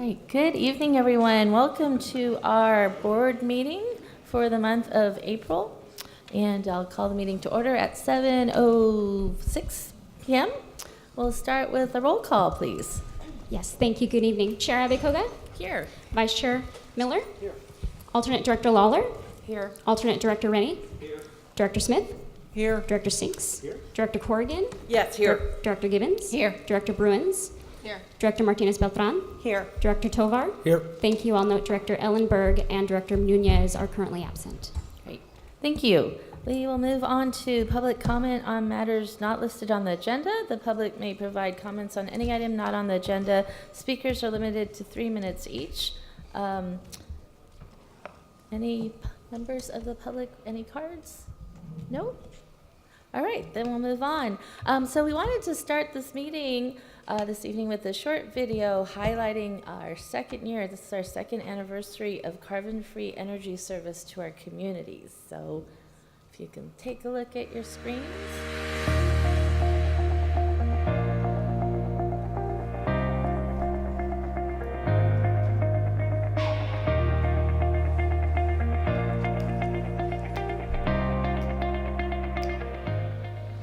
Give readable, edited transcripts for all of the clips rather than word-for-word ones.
Hi, good evening, everyone. Welcome to our board meeting for the month of April. And I'll call the meeting to order at 7:06 p.m. We'll start with a roll call, please. Yes, thank you. Good evening. Chair Abekoga? Here. Vice Chair Miller? Here. Alternate Director Lawler? Here. Alternate Director Rennie? Here. Director Smith? Here. Director Sinks? Here. Director Corrigan? Yes, here. Director Gibbons? Here. Director Bruins? Here. Director Martinez Beltran? Here. Director Tovar? Here. Thank you. I'll note Director Ellenberg and Director Nunez are currently absent. Great. Thank you. We will move on to public comment on matters not listed on the agenda. The public may provide comments on any item not on the agenda. Speakers are limited to 3 minutes each. Any members of the public, any cards? No? All right, then we'll move on. So we wanted to start this meeting this evening with a short video highlighting our second year. This is our second anniversary of carbon-free energy service to our communities. So if you can take a look at your screens.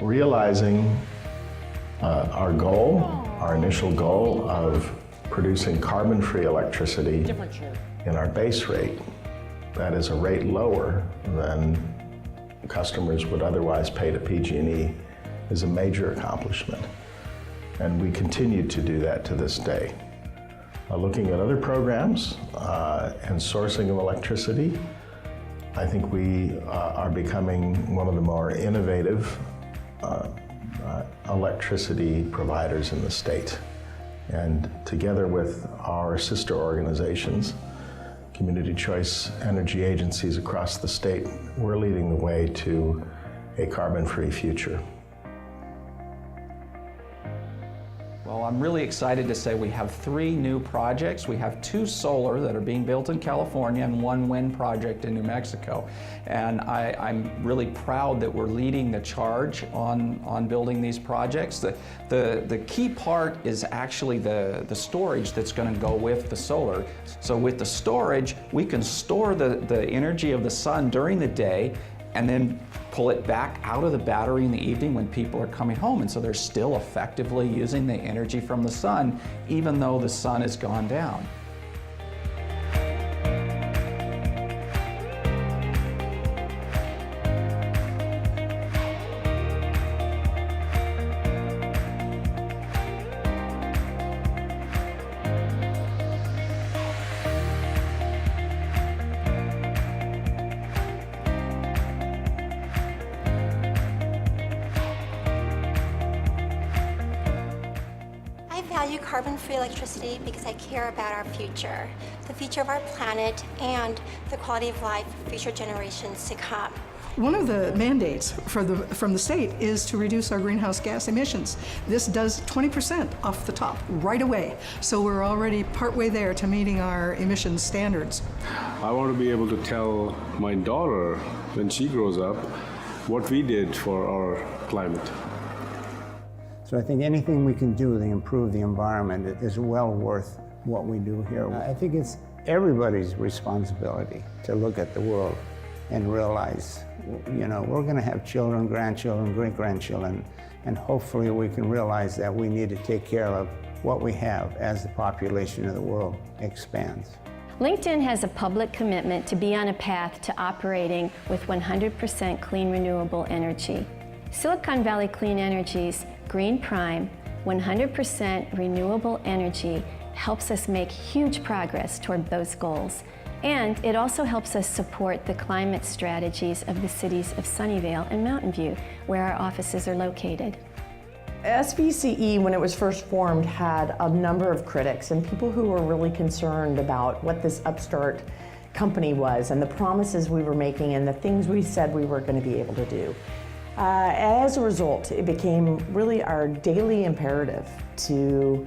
Realizing our initial goal of producing carbon-free electricity in our base rate, that is a rate lower than customers would otherwise pay to PG&E, is a major accomplishment. And we continue to do that to this day. Looking at other programs and sourcing of electricity, I think we are becoming one of the more innovative electricity providers in the state. And together with our sister organizations, community choice energy agencies across the state, we're leading the way to a carbon-free future. Well, I'm really excited to say we have 3 new projects. We have 2 solar that are being built in California and 1 wind project in New Mexico. And I'm really proud that we're leading the charge on building these projects. The key part is actually the storage that's going to go with the solar. So with the storage, we can store the energy of the sun during the day and then pull it back out of the battery in the evening when people are coming home. And so they're still effectively using the energy from the sun, even though the sun has gone down. I value carbon-free electricity because I care about our future, the future of our planet, and the quality of life for future generations to come. One of the mandates from the state is to reduce our greenhouse gas emissions. This does 20% off the top right away. So we're already partway there to meeting our emissions standards. I want to be able to tell my daughter when she grows up what we did for our climate. So I think anything we can do to improve the environment is well worth what we do here. I think it's everybody's responsibility to look at the world and realize, you know, we're going to have children, grandchildren, great-grandchildren, and hopefully we can realize that we need to take care of what we have as the population of the world expands. LinkedIn has a public commitment to be on a path to operating with 100% clean renewable energy. Silicon Valley Clean Energy's Green Prime 100% renewable energy helps us make huge progress toward those goals. And it also helps us support the climate strategies of the cities of Sunnyvale and Mountain View, where our offices are located. SVCE, when it was first formed, had a number of critics and people who were really concerned about what this upstart company was and the promises we were making and the things we said we were going to be able to do. As a result, it became really our daily imperative to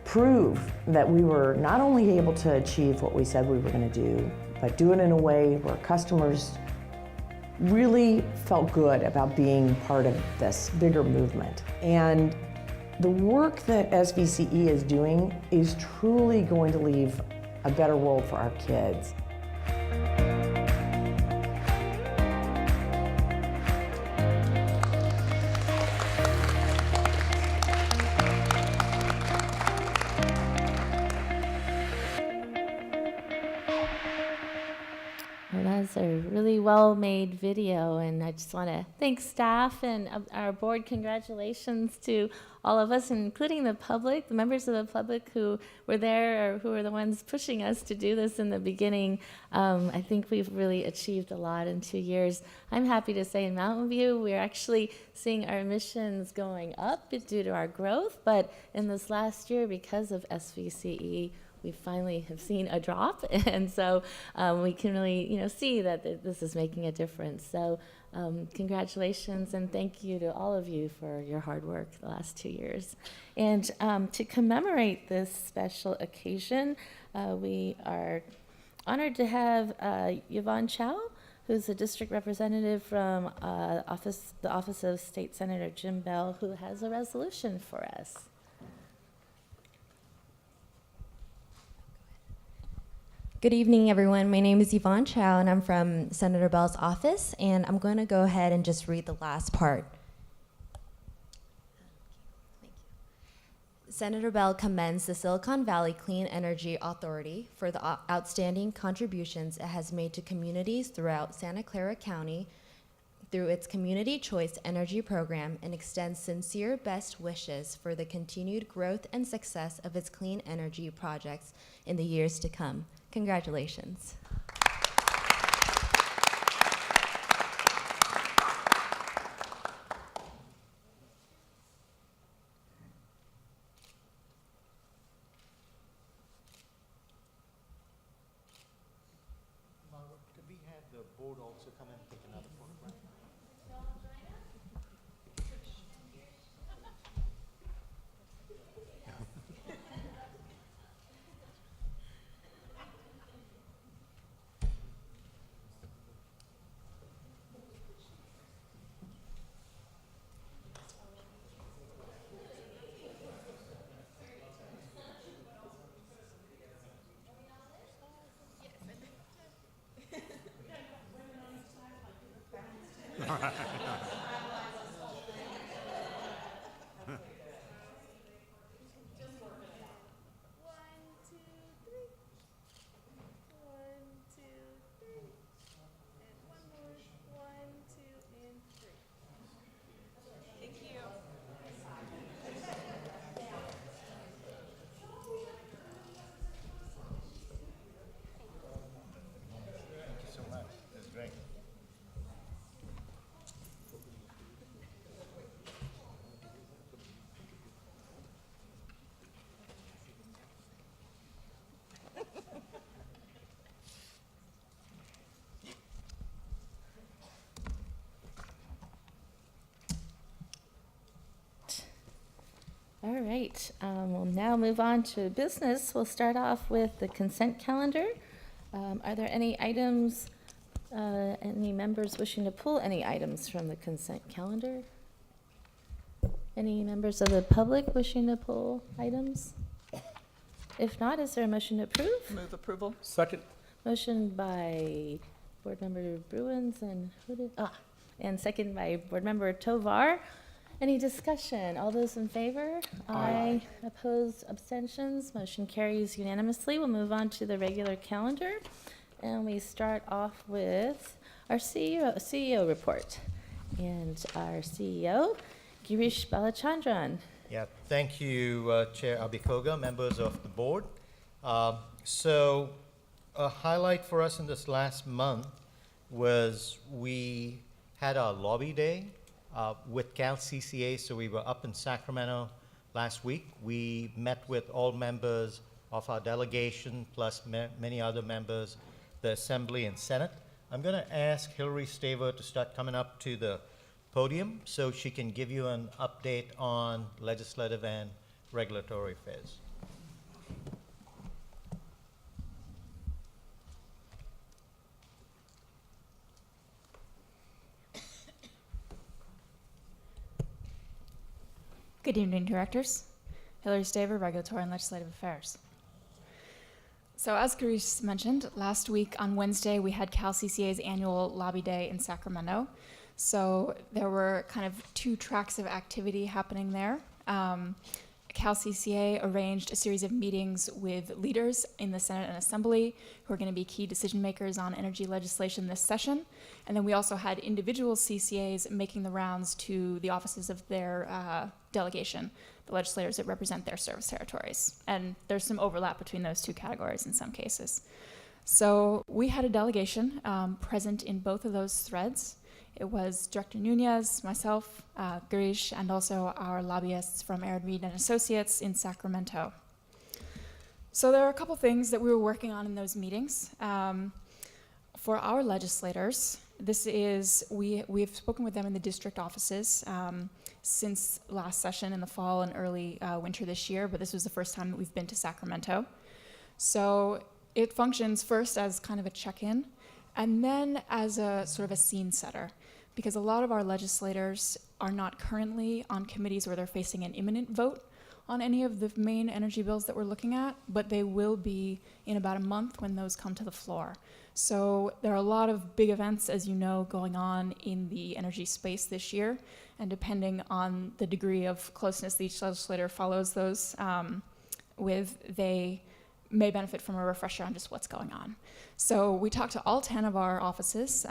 prove that we were not only able to achieve what we said we were going to do, but do it in a way where customers really felt good about being part of this bigger movement. And The work that SVCE is doing is truly going to leave a better world for our kids. Well, that's a really well-made video, and I just want to thank staff and our board. Congratulations to all of us, including the public, the members of the public who were there or who were the ones pushing us to do this in the beginning. I think we've really achieved a lot in 2 years. I'm happy to say in Mountain View, we're actually seeing our emissions going up due to our growth, but in this last year, because of SVCE, we finally have seen a drop, and so we can really, see that this is making a difference. So congratulations and thank you to all of you for your hard work the last 2 years. And to commemorate this special occasion, we are honored to have Yvonne Chow, who's a district representative from the Office of State Senator Jim Bell, who has a resolution for us. Good evening, everyone. My name is Yvonne Chow, and I'm from Senator Bell's office, and I'm going to go ahead and just read the last part. Senator Bell commends the Silicon Valley Clean Energy Authority for the outstanding contributions it has made to communities throughout Santa Clara County through its Community Choice Energy Program, and extends sincere best wishes for the continued growth and success of its clean energy projects in the years to come. Congratulations. Could we have the board also come and take another photograph? All right, we'll now move on to business. We'll start off with the consent calendar. Are there any items, any members wishing to pull any items from the consent calendar? Any members of the public wishing to pull items? If not, is there a motion to approve? Move approval. Second. Motion by Board Member Bruins and and second by Board Member Tovar. Any discussion? All those in favor? Aye. Opposed? Abstentions? Motion carries unanimously. We'll move on to the regular calendar. And we start off with our CEO report. And our CEO, Girish Balachandran. Yeah, thank you, Chair Abhikoga, members of the board. So a highlight for us in this last month was we had our lobby day with CalCCA, so we were up in Sacramento last week. We met with all members of our delegation, plus many other members, the Assembly and Senate. I'm going to ask Hillary Staver to start coming up to the podium so she can give you an update on legislative and regulatory affairs. Good evening, directors. Hillary Staver, Regulatory and Legislative Affairs. So as Girish mentioned, last week on Wednesday, we had CalCCA's annual lobby day in Sacramento. So there were kind of two tracks of activity happening there. CalCCA arranged a series of meetings with leaders in the Senate and Assembly who are going to be key decision makers on energy legislation this session. And then we also had individual CCAs making the rounds to the offices of their delegation, the legislators that represent their service territories. And there's some overlap between those two categories in some cases. So we had a delegation present in both of those threads. It was Director Nunez, myself, Girish, and also our lobbyists from Aaron Reed and Associates in Sacramento. So there are a couple things that we were working on in those meetings. For our legislators, we've spoken with them in the district offices since last session in the fall and early winter this year, but this was the first time that we've been to Sacramento. So it functions first as kind of a check-in, and then as a sort of a scene setter, because a lot of our legislators are not currently on committees where they're facing an imminent vote on any of the main energy bills that we're looking at, but they will be in about a month when those come to the floor. So there are a lot of big events, as you know, going on in the energy space this year, and depending on the degree of closeness that each legislator follows those they may benefit from a refresher on just what's going on. So we talked to all 10 of our offices,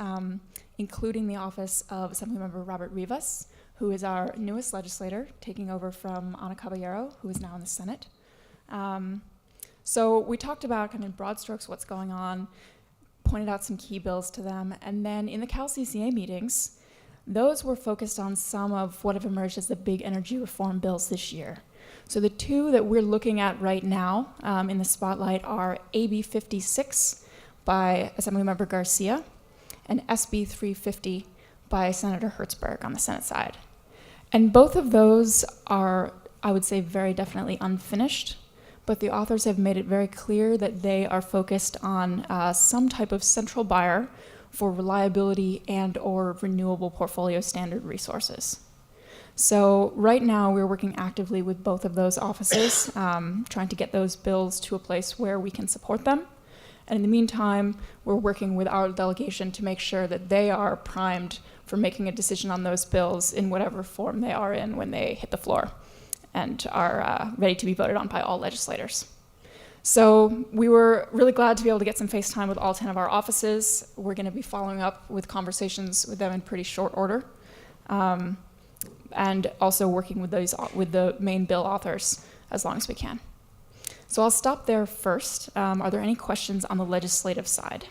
including the office of Assemblymember Robert Rivas, who is our newest legislator, taking over from Ana Caballero, who is now in the Senate. So we talked about kind of broad strokes what's going on, pointed out some key bills to them, and then in the CalCCA meetings, those were focused on some of what have emerged as the big energy reform bills this year. So the two that we're looking at right now in the spotlight are AB 56 by Assemblymember Garcia and SB 350 by Senator Hertzberg on the Senate side. And both of those are, I would say, very definitely unfinished, but the authors have made it very clear that they are focused on some type of central buyer for reliability and or renewable portfolio standard resources. So right now we're working actively with both of those offices, trying to get those bills to a place where we can support them. And in the meantime, we're working with our delegation to make sure that they are primed for making a decision on those bills in whatever form they are in when they hit the floor and are ready to be voted on by all legislators. So we were really glad to be able to get some face time with all 10 of our offices. We're going to be following up with conversations with them in pretty short order. And also working with the main bill authors as long as we can. So I'll stop there first. Are there any questions on the legislative side?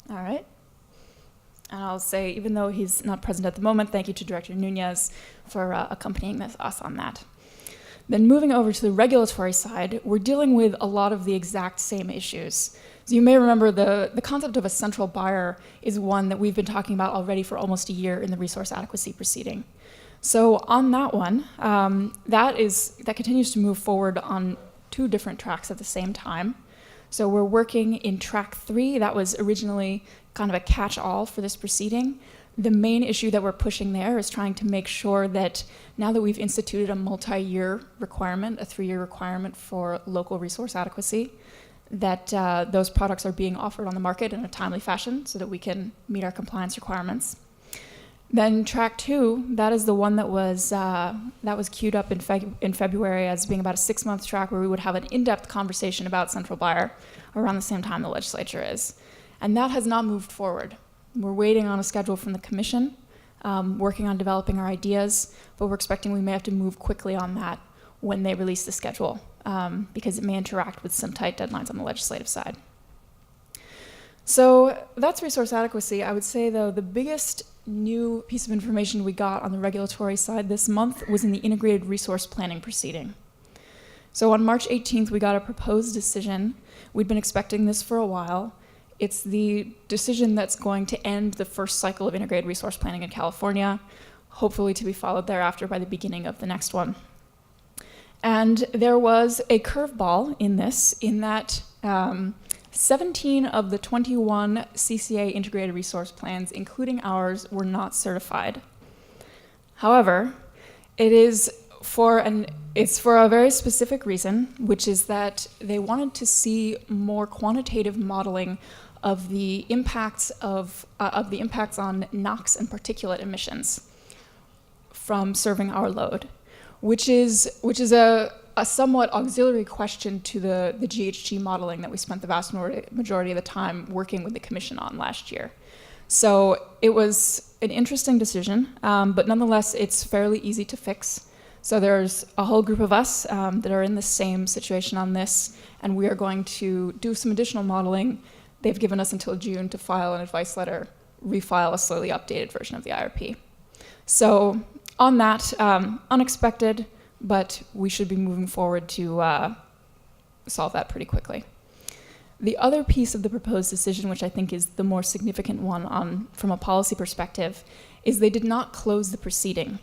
All right. And I'll say, even though he's not present at the moment, thank you to Director Nunez for accompanying us on that. Then moving over to the regulatory side, we're dealing with a lot of the exact same issues. So you may remember the concept of a central buyer is one that we've been talking about already for almost a year in the resource adequacy proceeding. So on that one, that continues to move forward on two different tracks at the same time. So we're working in track 3. That was originally kind of a catch-all for this proceeding. The main issue that we're pushing there is trying to make sure that now that we've instituted a multi-year requirement, a 3-year requirement for local resource adequacy, that those products are being offered on the market in a timely fashion so that we can meet our compliance requirements. Then track 2, that is the one that was queued up in February as being about a 6-month track where we would have an in-depth conversation about central buyer around the same time the legislature is. And that has not moved forward. We're waiting on a schedule from the commission, working on developing our ideas, but we're expecting we may have to move quickly on that when they release the schedule, because it may interact with some tight deadlines on the legislative side. So that's resource adequacy. I would say, though, the biggest new piece of information we got on the regulatory side this month was in the integrated resource planning proceeding. So on March 18th, we got a proposed decision. We'd been expecting this for a while. It's the decision that's going to end the first cycle of integrated resource planning in California, hopefully to be followed thereafter by the beginning of the next one. And there was a curveball in this, in that 17 of the 21 CCA integrated resource plans, including ours, were not certified. However, it's for a very specific reason, which is that they wanted to see more quantitative modeling of the impacts on NOx and particulate emissions from serving our load, which is a somewhat auxiliary question to the GHG modeling that we spent the vast majority of the time working with the Commission on last year. So it was an interesting decision, but nonetheless, it's fairly easy to fix. So there's a whole group of us that are in the same situation on this, and we are going to do some additional modeling. They've given us until June to file an advice letter, refile a slowly updated version of the IRP. So on that, unexpected, but we should be moving forward to solve that pretty quickly. The other piece of the proposed decision, which I think is the more significant one from a policy perspective, is they did not close the proceeding.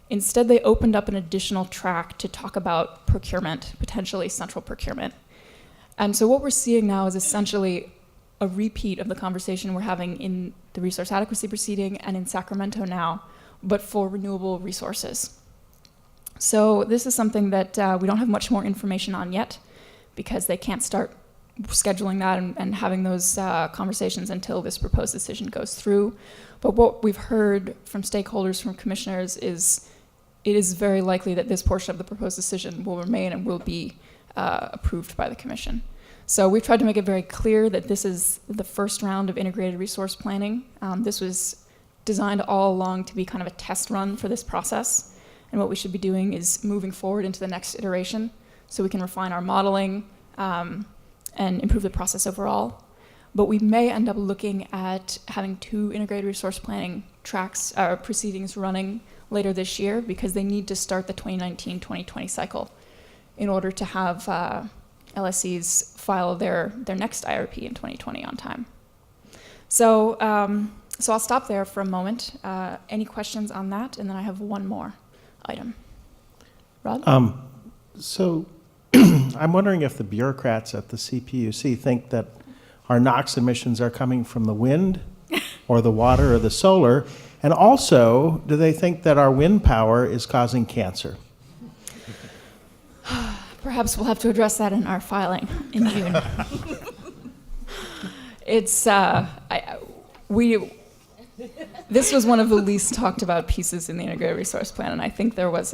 Instead, they opened up an additional track to talk about procurement, potentially central procurement. And so what we're seeing now is essentially a repeat of the conversation we're having in the resource adequacy proceeding and in Sacramento now, but for renewable resources. So this is something that we don't have much more information on yet, because they can't start scheduling that and having those conversations until this proposed decision goes through. But what we've heard from stakeholders, from commissioners, is it is very likely that this portion of the proposed decision will remain and will be approved by the Commission. So we've tried to make it very clear that this is the first round of integrated resource planning. This was designed all along to be kind of a test run for this process. And what we should be doing is moving forward into the next iteration so we can refine our modeling and improve the process overall. But we may end up looking at having 2 integrated resource planning tracks or proceedings running later this year, because they need to start the 2019-2020 cycle in order to have LSEs file their next IRP in 2020 on time. So, so I'll stop there for a moment. Any questions on that? And then I have one more item. Rod? So I'm wondering if the bureaucrats at the CPUC think that our NOx emissions are coming from the wind or the water or the solar, and also, do they think that our wind power is causing cancer? Perhaps we'll have to address that in our filing in June. It's, this was one of the least talked about pieces in the integrated resource plan, and I think there was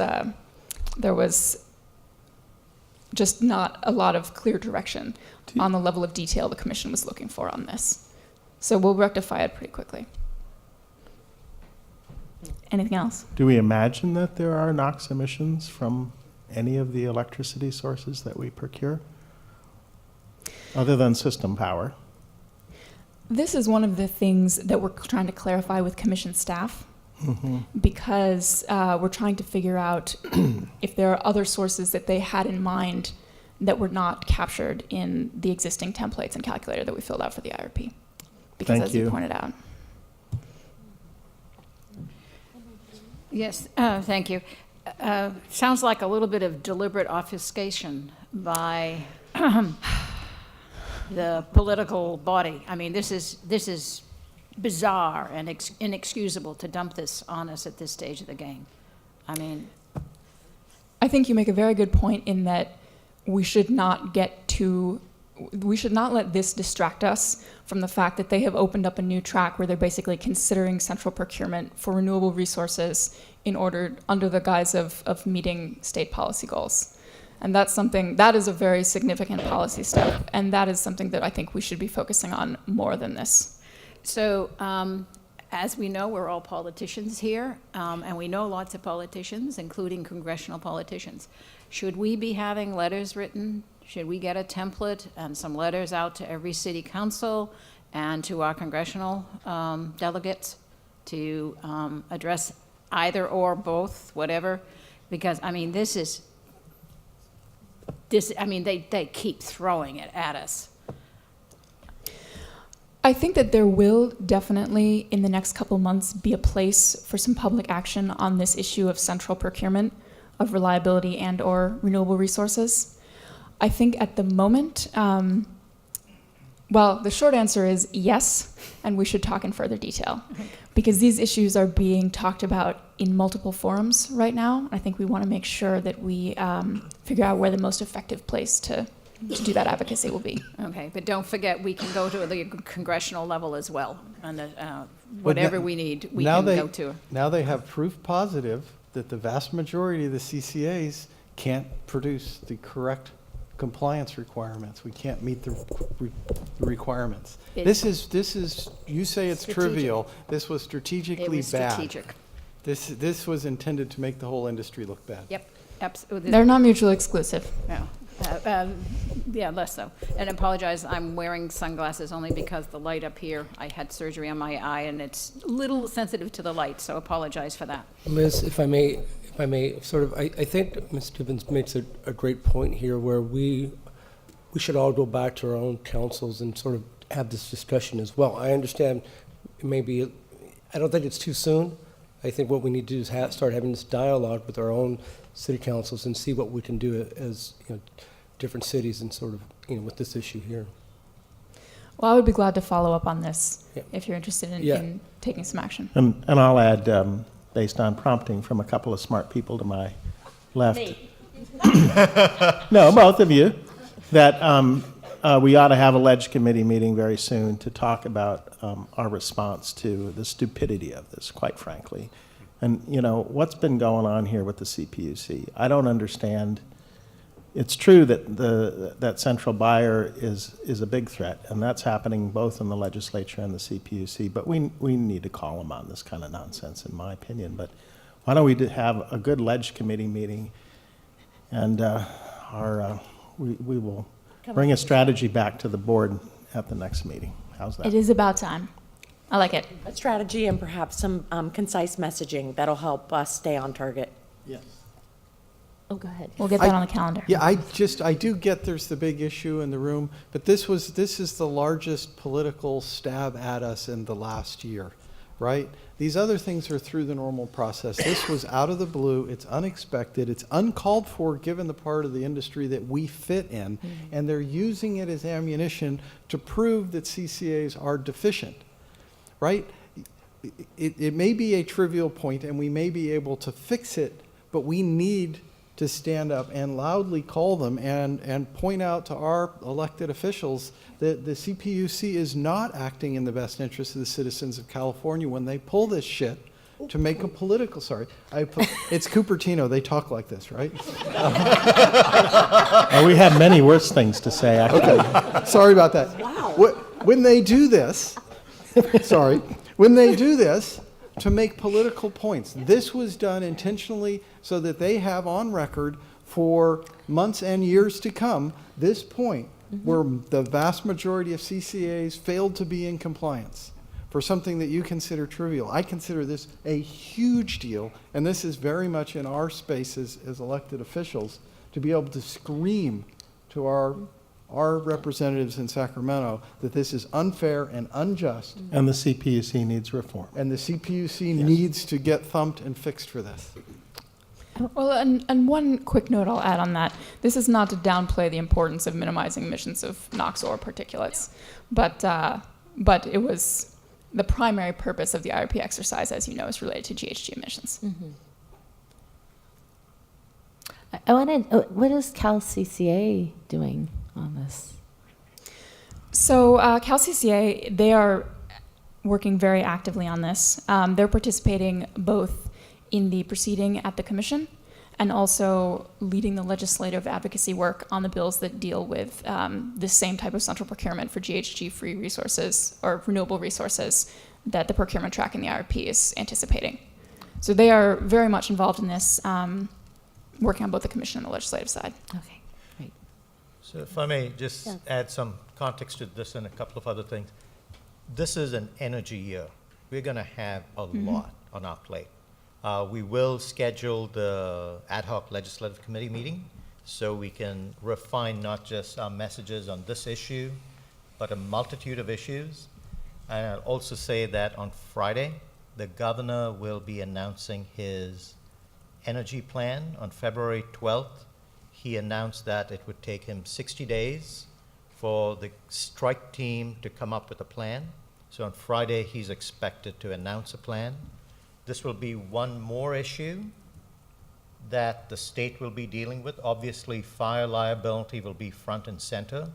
just not a lot of clear direction on the level of detail the Commission was looking for on this. So we'll rectify it pretty quickly. Anything else? Do we imagine that there are NOx emissions from any of the electricity sources that we procure, other than system power? This is one of the things that we're trying to clarify with Commission staff, because we're trying to figure out if there are other sources that they had in mind that were not captured in the existing templates and calculator that we filled out for the IRP. Because as you pointed out. Yes, thank you. Sounds like a little bit of deliberate obfuscation by the political body. I mean, this is bizarre and inexcusable to dump this on us at this stage of the game. I mean, I think you make a very good point in that we should not let this distract us from the fact that they have opened up a new track where they're basically considering central procurement for renewable resources under the guise of meeting state policy goals. And that's something, that is a very significant policy step, and that is something that I think we should be focusing on more than this. So, as we know, we're all politicians here, and we know lots of politicians, including congressional politicians. Should we be having letters written? Should we get a template and some letters out to every city council and to our congressional delegates to address either or both, whatever? Because, I mean, they keep throwing it at us. I think that there will definitely, in the next couple months, be a place for some public action on this issue of central procurement of reliability and or renewable resources. I think at the moment, Well, the short answer is yes, and we should talk in further detail. Because these issues are being talked about in multiple forums right now. I think we want to make sure that we figure out where the most effective place to do that advocacy will be. Okay, but don't forget, we can go to the congressional level as well, and whatever we need, we can go to. Now they have proof positive that the vast majority of the CCAs can't produce the correct compliance requirements. We can't meet the requirements. This is, you say it's trivial. This was strategically It was bad. strategic. This was intended to make the whole industry look bad. Yep, absolutely. They're not mutually exclusive. Yeah. Yeah, less so. And I apologize, I'm wearing sunglasses only because the light up here, I had surgery on my eye and it's a little sensitive to the light, so apologize for that. Liz, if I may, sort of, I think Ms. Gibbons makes a great point here where we should all go back to our own councils and sort of have this discussion as well. I understand maybe, I don't think it's too soon. I think what we need to do is start having this dialogue with our own city councils and see what we can do as different cities and sort of with this issue here. Well, I would be glad to follow up on this if you're interested in taking some action. And I'll add, based on prompting from a couple of smart people to my left. No, both of you, that we ought to have a Ledge Committee meeting very soon to talk about our response to the stupidity of this, quite frankly. And, what's been going on here with the CPUC? I don't understand. It's true that that central buyer is a big threat, and that's happening both in the legislature and the CPUC, but we need to call them on this kind of nonsense, in my opinion. But why don't we have a good Ledge Committee meeting, and we will bring a strategy back to the board at the next meeting. How's that? It is about time. I like it. A strategy and perhaps some concise messaging that'll help us stay on target. Yes. Oh, go ahead. We'll get that on the calendar. Yeah, I do get there's the big issue in the room, but this is the largest political stab at us in the last year, right? These other things are through the normal process. This was out of the blue. It's unexpected. It's uncalled for given the part of the industry that we fit in, and they're using it as ammunition to prove that CCAs are deficient, right? It may be a trivial point, and we may be able to fix it, but we need to stand up and loudly call them and point out to our elected officials that the CPUC is not acting in the best interest of the citizens of California when they pull this shit to make a political, it's Cupertino, they talk like this, right? We have many worse things to say, actually. Okay, sorry about that. Wow. When they do this, when they do this, to make political points. This was done intentionally so that they have on record for months and years to come this point where the vast majority of CCAs failed to be in compliance for something that you consider trivial. I consider this a huge deal, and this is very much in our spaces as elected officials to be able to scream to our representatives in Sacramento that this is unfair and unjust. And the CPUC needs reform. And the CPUC needs to get thumped and fixed for this. Well, and one quick note I'll add on that. This is not to downplay the importance of minimizing emissions of NOx or particulates, but it was the primary purpose of the IRP exercise, as you know, is related to GHG emissions. What is CalCCA doing on this? So CalCCA, they are working very actively on this. They're participating both in the proceeding at the commission and also leading the legislative advocacy work on the bills that deal with the same type of central procurement for GHG-free resources or renewable resources that the procurement track in the IRP is anticipating. So they are very much involved in this, working on both the commission and the legislative side. Okay, great. So if I may just add some context to this and a couple of other things. This is an energy year. We're going to have a lot on our plate. We will schedule the ad hoc legislative committee meeting so we can refine not just our messages on this issue, but a multitude of issues. And I'll also say that on Friday, the governor will be announcing his energy plan on February 12th. He announced that it would take him 60 days for the strike team to come up with a plan. So on Friday, he's expected to announce a plan. This will be one more issue that the state will be dealing with. Obviously, fire liability will be front and center,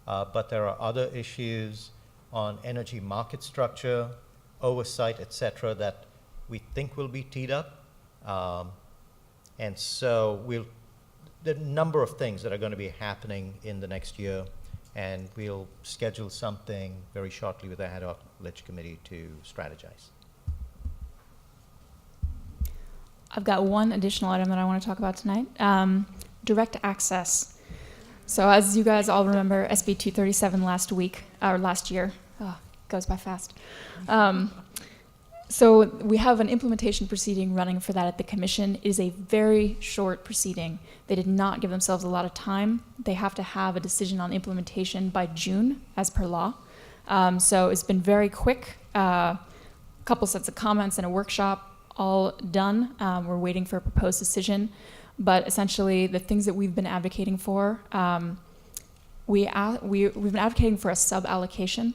but there are other issues on energy market structure, oversight, et cetera, that we think will be teed up. And so there are a number of things that are going to be happening in the next year, and we'll schedule something very shortly with the ad hoc ledge committee to strategize. I've got one additional item that I want to talk about tonight. Direct access. So as you guys all remember, SB 237 last year, goes by fast. So we have an implementation proceeding running for that at the commission. It is a very short proceeding. They did not give themselves a lot of time. They have to have a decision on implementation by June, as per law. So it's been very quick. A couple sets of comments and a workshop, all done. We're waiting for a proposed decision. But essentially, the things that we've been advocating for, we've been advocating for a sub-allocation.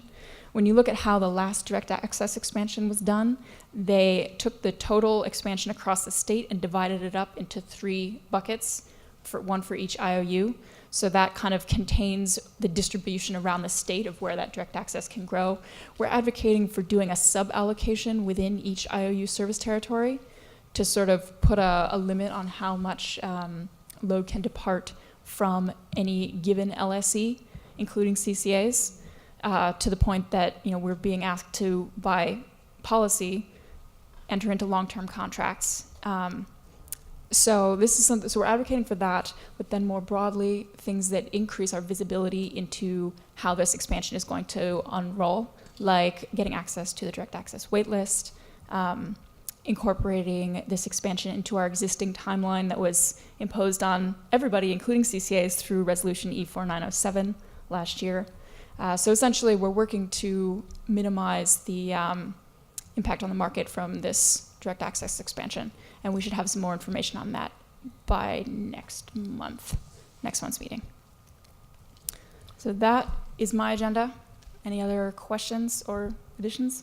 When you look at how the last direct access expansion was done, they took the total expansion across the state and divided it up into 3 buckets, one for each IOU. So that kind of contains the distribution around the state of where that direct access can grow. We're advocating for doing a sub-allocation within each IOU service territory to sort of put a limit on how much load can depart from any given LSE, including CCAs. To the point that we're being asked to, by policy, enter into long-term contracts. So this is something. So we're advocating for that, but then more broadly, things that increase our visibility into how this expansion is going to unroll, like getting access to the direct access waitlist, incorporating this expansion into our existing timeline that was imposed on everybody, including CCAs, through Resolution E4907 last year. So essentially, we're working to minimize the impact on the market from this direct access expansion, and we should have some more information on that by next month's meeting. So that is my agenda. Any other questions or additions?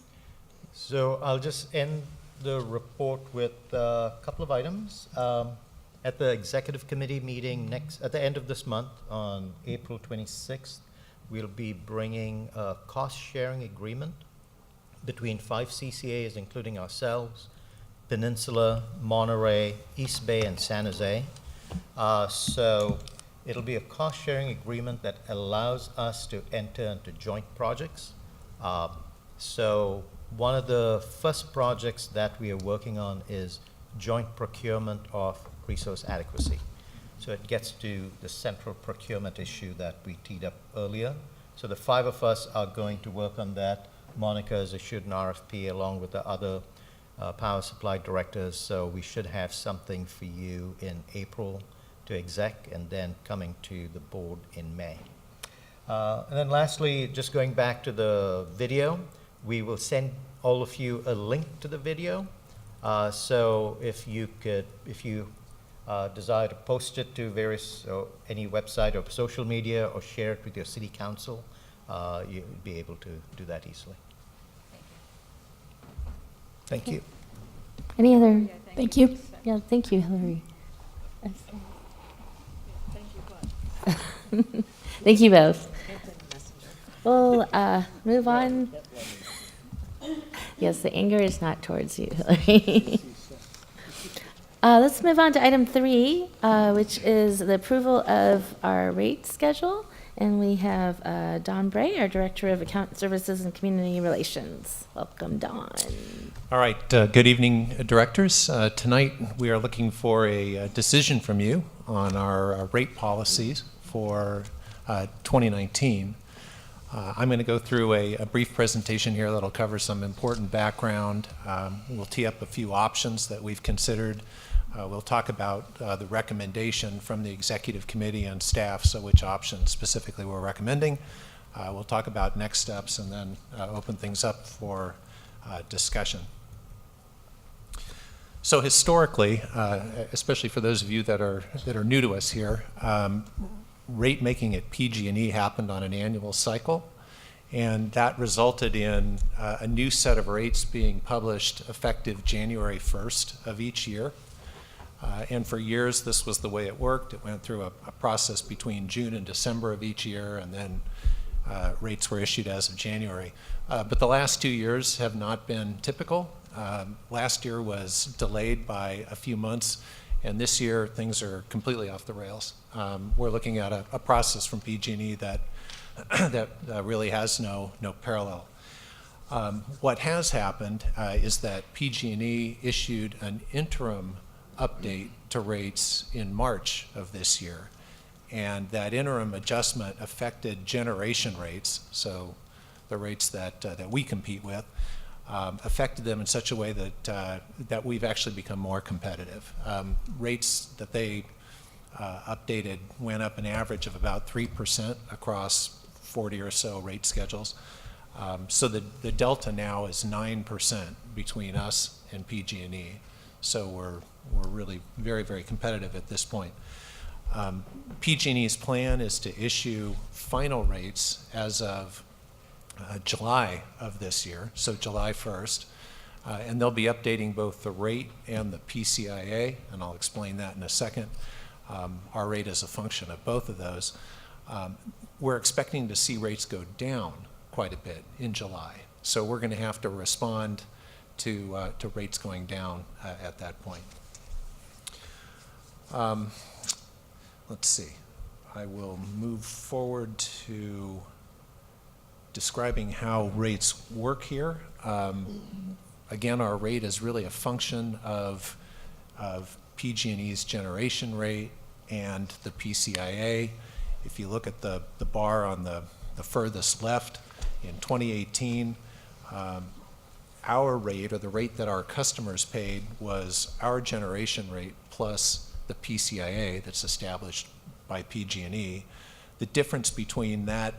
So I'll just end the report with a couple of items. At the executive committee meeting at the end of this month, on April 26th, we'll be bringing a cost-sharing agreement between 5 CCAs, including ourselves, Peninsula, Monterey, East Bay, and San Jose. So it'll be a cost-sharing agreement that allows us to enter into joint projects. So one of the first projects that we are working on is joint procurement of resource adequacy. So it gets to the central procurement issue that we teed up earlier. So the 5 of us are going to work on that. Monica has issued an RFP along with the other power supply directors. So we should have something for you in April to exec, and then coming to the board in May. And then lastly, just going back to the video, we will send all of you a link to the video. So if you desire to post it to any website or social media, or share it with your city council, you'll be able to do that easily. Thank you. Any other? Thank you. Yeah, thank you, Hillary. Thank you both. We'll move on. Yes, the anger is not towards you, Hillary. Let's move on to item 3, which is the approval of our rate schedule. And we have Don Bray, our Director of Account Services and Community Relations. Welcome, Don. All right. Good evening, directors. Tonight we are looking for a decision from you on our rate policies for 2019. I'm going to go through a brief presentation here that'll cover some important background. We'll tee up a few options that we've considered. We'll talk about the recommendation from the executive committee and staff, so which options specifically we're recommending. We'll talk about next steps, and then open things up for discussion. So historically, especially for those of you that are new to us here, rate making at PG&E happened on an annual cycle, and that resulted in a new set of rates being published effective January 1st of each year. And for years, this was the way it worked. It went through a process between June and December of each year, and then rates were issued as of January. But the last 2 years have not been typical. Last year was delayed by a few months, and this year things are completely off the rails. We're looking at a process from PG&E that really has no parallel. What has happened is that PG&E issued an interim update to rates in March of this year, and that interim adjustment affected generation rates, so the rates that we compete with, affected them in such a way that we've actually become more competitive. Rates that they updated went up an average of about 3% across 40 or so rate schedules. So the delta now is 9% between us and PG&E. So we're really very, very competitive at this point. PG&E's plan is to issue final rates as of July of this year, so July 1st, and they'll be updating both the rate and the PCIA, and I'll explain that in a second. Our rate is a function of both of those. We're expecting to see rates go down quite a bit in July, so we're going to have to respond to rates going down at that point. Let's see. I will move forward to describing how rates work here. Again, our rate is really a function of PG&E's generation rate and the PCIA. If you look at the bar on the furthest left, in 2018, our rate, or the rate that our customers paid, was our generation rate plus the PCIA that's established by PG&E. The difference between that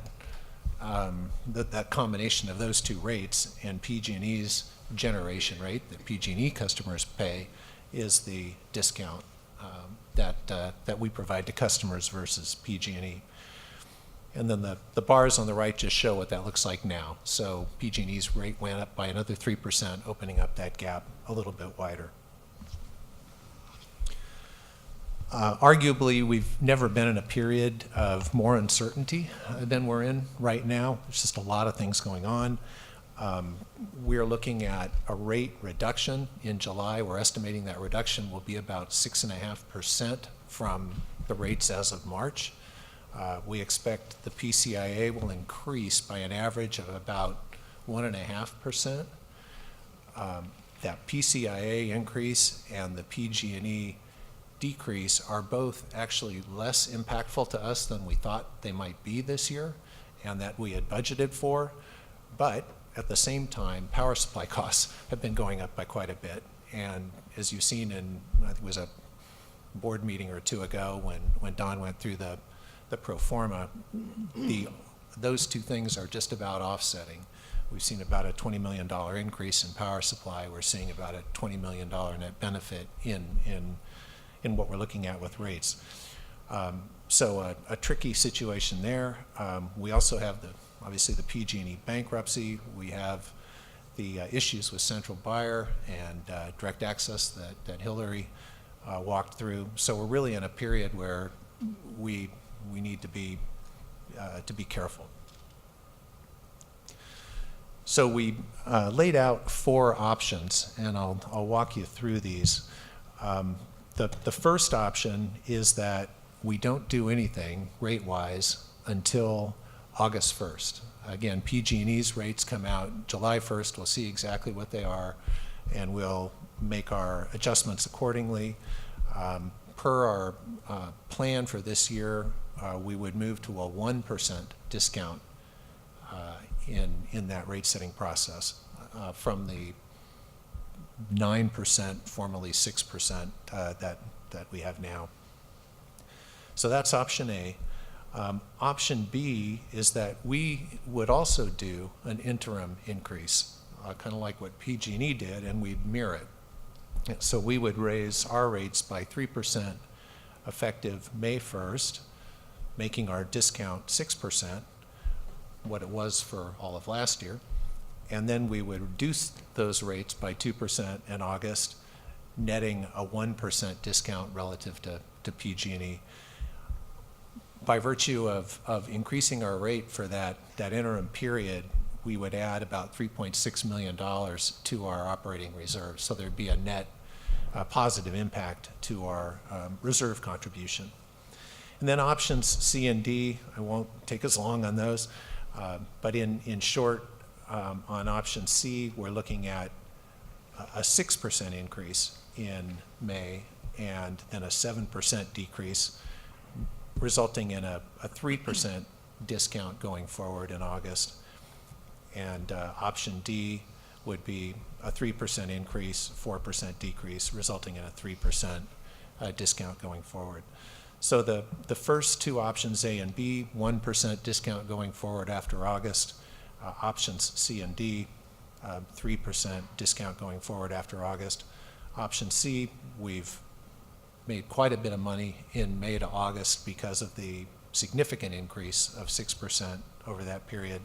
combination of those two rates and PG&E's generation rate that PG&E customers pay is the discount that we provide to customers versus PG&E. And then the bars on the right just show what that looks like now. So PG&E's rate went up by another 3%, opening up that gap a little bit wider. Arguably, we've never been in a period of more uncertainty than we're in right now. There's just a lot of things going on. We're looking at a rate reduction in July. We're estimating that reduction will be about 6.5% from the rates as of March. We expect the PCIA will increase by an average of about 1.5%. That PCIA increase and the PG&E decrease are both actually less impactful to us than we thought they might be this year and that we had budgeted for. But at the same time, power supply costs have been going up by quite a bit. And as you've seen in, I think it was a board meeting or two ago when Don went through the pro forma, those two things are just about offsetting. We've seen about a $20 million increase in power supply. We're seeing about a $20 million net benefit in what we're looking at with rates. So a tricky situation there. We also have obviously the PG&E bankruptcy. We have the issues with central buyer and direct access that Hillary walked through. So we're really in a period where we need to be careful. So we laid out 4 options, and I'll walk you through these. The first option is that we don't do anything rate-wise until August 1st. Again, PG&E's rates come out July 1st. We'll see exactly what they are, and we'll make our adjustments accordingly. Per our plan for this year, we would move to a 1% discount in that rate-setting process from the 9%, formerly 6% that we have now. So that's option A. Option B is that we would also do an interim increase, kind of like what PG&E did, and we'd mirror it. So we would raise our rates by 3% effective May 1st. making our discount 6%, what it was for all of last year, and then we would reduce those rates by 2% in August, netting a 1% discount relative to PG&E. By virtue of increasing our rate for that interim period, we would add about $3.6 million to our operating reserves. So there'd be a net positive impact to our reserve contribution. And then options C and D, I won't take as long on those, but in short, on option C, we're looking at a 6% increase in May and then a 7% decrease, resulting in a 3% discount going forward in August. And option D would be a 3% increase, 4% decrease, resulting in a 3% discount going forward. So the first two options, A and B, 1% discount going forward after August. Options C and D, 3% discount going forward after August. Option C, we've made quite a bit of money in May to August because of the significant increase of 6% over that period.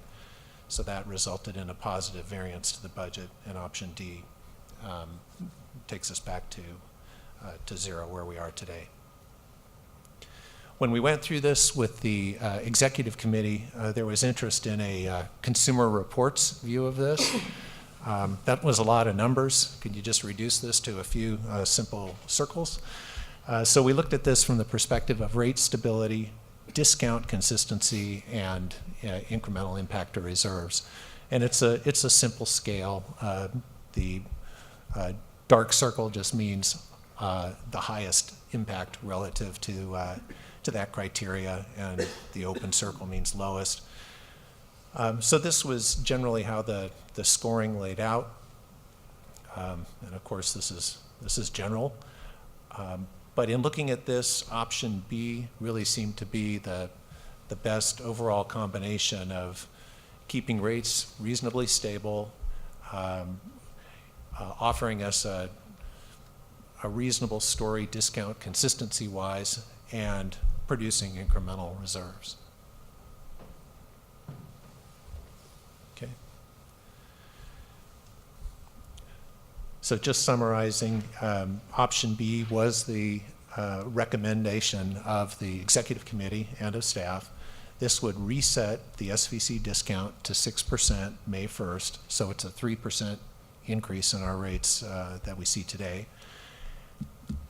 So that resulted in a positive variance to the budget, and option D takes us back to zero where we are today. When we went through this with the executive committee, there was interest in a consumer reports view of this. That was a lot of numbers. Could you just reduce this to a few simple circles? So we looked at this from the perspective of rate stability, discount consistency, and incremental impact to reserves. And it's a simple scale. The dark circle just means the highest impact relative to that criteria, and the open circle means lowest. So this was generally how the scoring laid out. And of course, this is general. But in looking at this, option B really seemed to be the best overall combination of keeping rates reasonably stable, offering us a reasonable story discount consistency-wise, and producing incremental reserves. Okay. So just summarizing, option B was the recommendation of the executive committee and of staff. This would reset the SVC discount to 6% May 1st, so it's a 3% increase in our rates that we see today.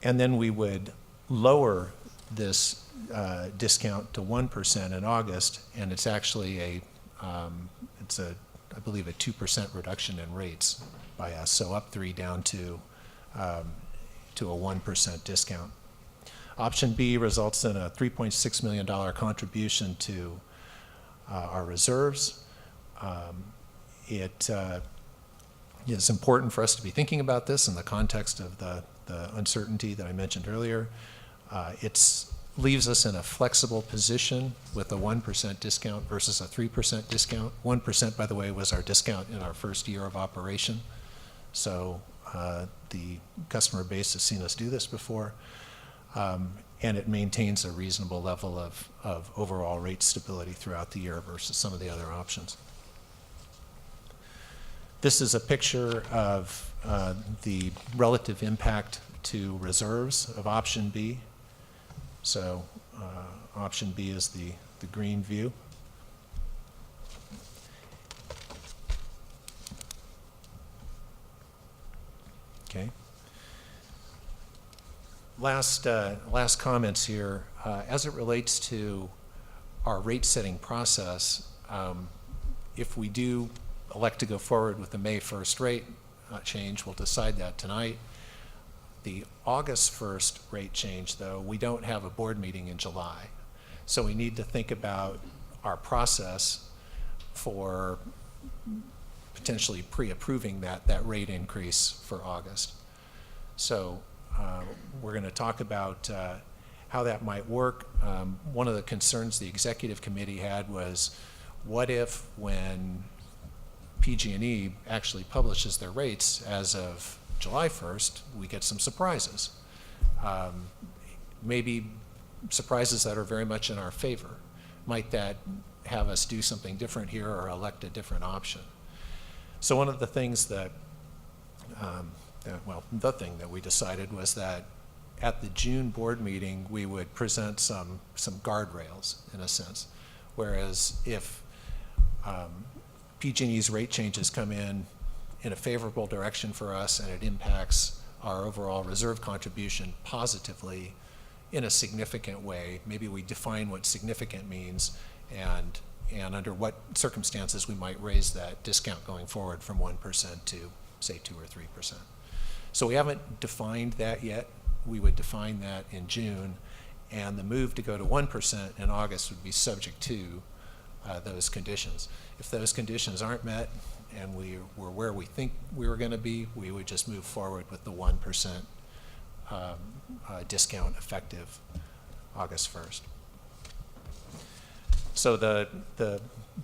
And then we would lower this discount to 1% in August, and it's actually I believe a 2% reduction in rates by us, so up 3 down to a 1% discount. Option B results in a $3.6 million contribution to our reserves. It is important for us to be thinking about this in the context of the uncertainty that I mentioned earlier. It leaves us in a flexible position with a 1% discount versus a 3% discount. 1%, by the way, was our discount in our first year of operation. So the customer base has seen us do this before. And it maintains a reasonable level of overall rate stability throughout the year versus some of the other options. This is a picture of the relative impact to reserves of option B. So option B is the green view. Okay. Last comments here. As it relates to our rate setting process, if we do elect to go forward with the May 1st rate change, we'll decide that tonight. The August 1st rate change, though, we don't have a board meeting in July. So we need to think about our process for potentially pre-approving that rate increase for August. So we're going to talk about how that might work. One of the concerns the executive committee had was, what if when PG&E actually publishes their rates as of July 1st, we get some surprises? Maybe surprises that are very much in our favor. Might that have us do something different here or elect a different option? So one of the things that, the thing that we decided was that at the June board meeting, we would present some guardrails, in a sense. Whereas if PG&E's rate changes come in a favorable direction for us and it impacts our overall reserve contribution positively in a significant way, maybe we define what significant means and under what circumstances we might raise that discount going forward from 1% to, say, 2 or 3%. So we haven't defined that yet. We would define that in June, and the move to go to 1% in August would be subject to those conditions. If those conditions aren't met and we were where we think we were going to be, we would just move forward with the 1% discount effective August 1st. So the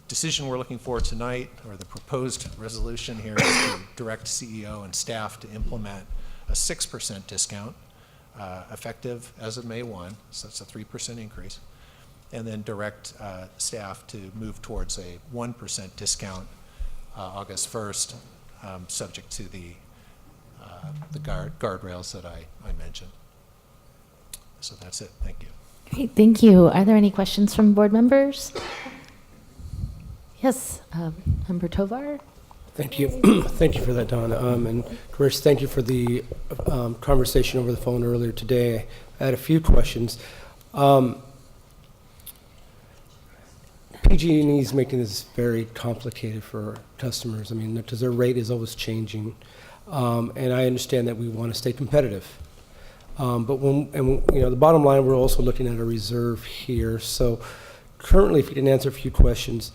decision we're looking for tonight, or the proposed resolution here, is to direct CEO and staff to implement a 6% discount effective as of May 1, so that's a 3% increase, and then direct staff to move towards a 1% discount August 1st, subject to the guardrails that I mentioned. So that's it. Thank you. Great, thank you. Are there any questions from board members? Yes, Member Tovar. Thank you. Thank you for that, Don. And Chris, thank you for the conversation over the phone earlier today. I had a few questions. PG&E is making this very complicated for customers. I mean, because their rate is always changing. And I understand that we want to stay competitive. But the bottom line, we're also looking at a reserve here. So currently, if you can answer a few questions,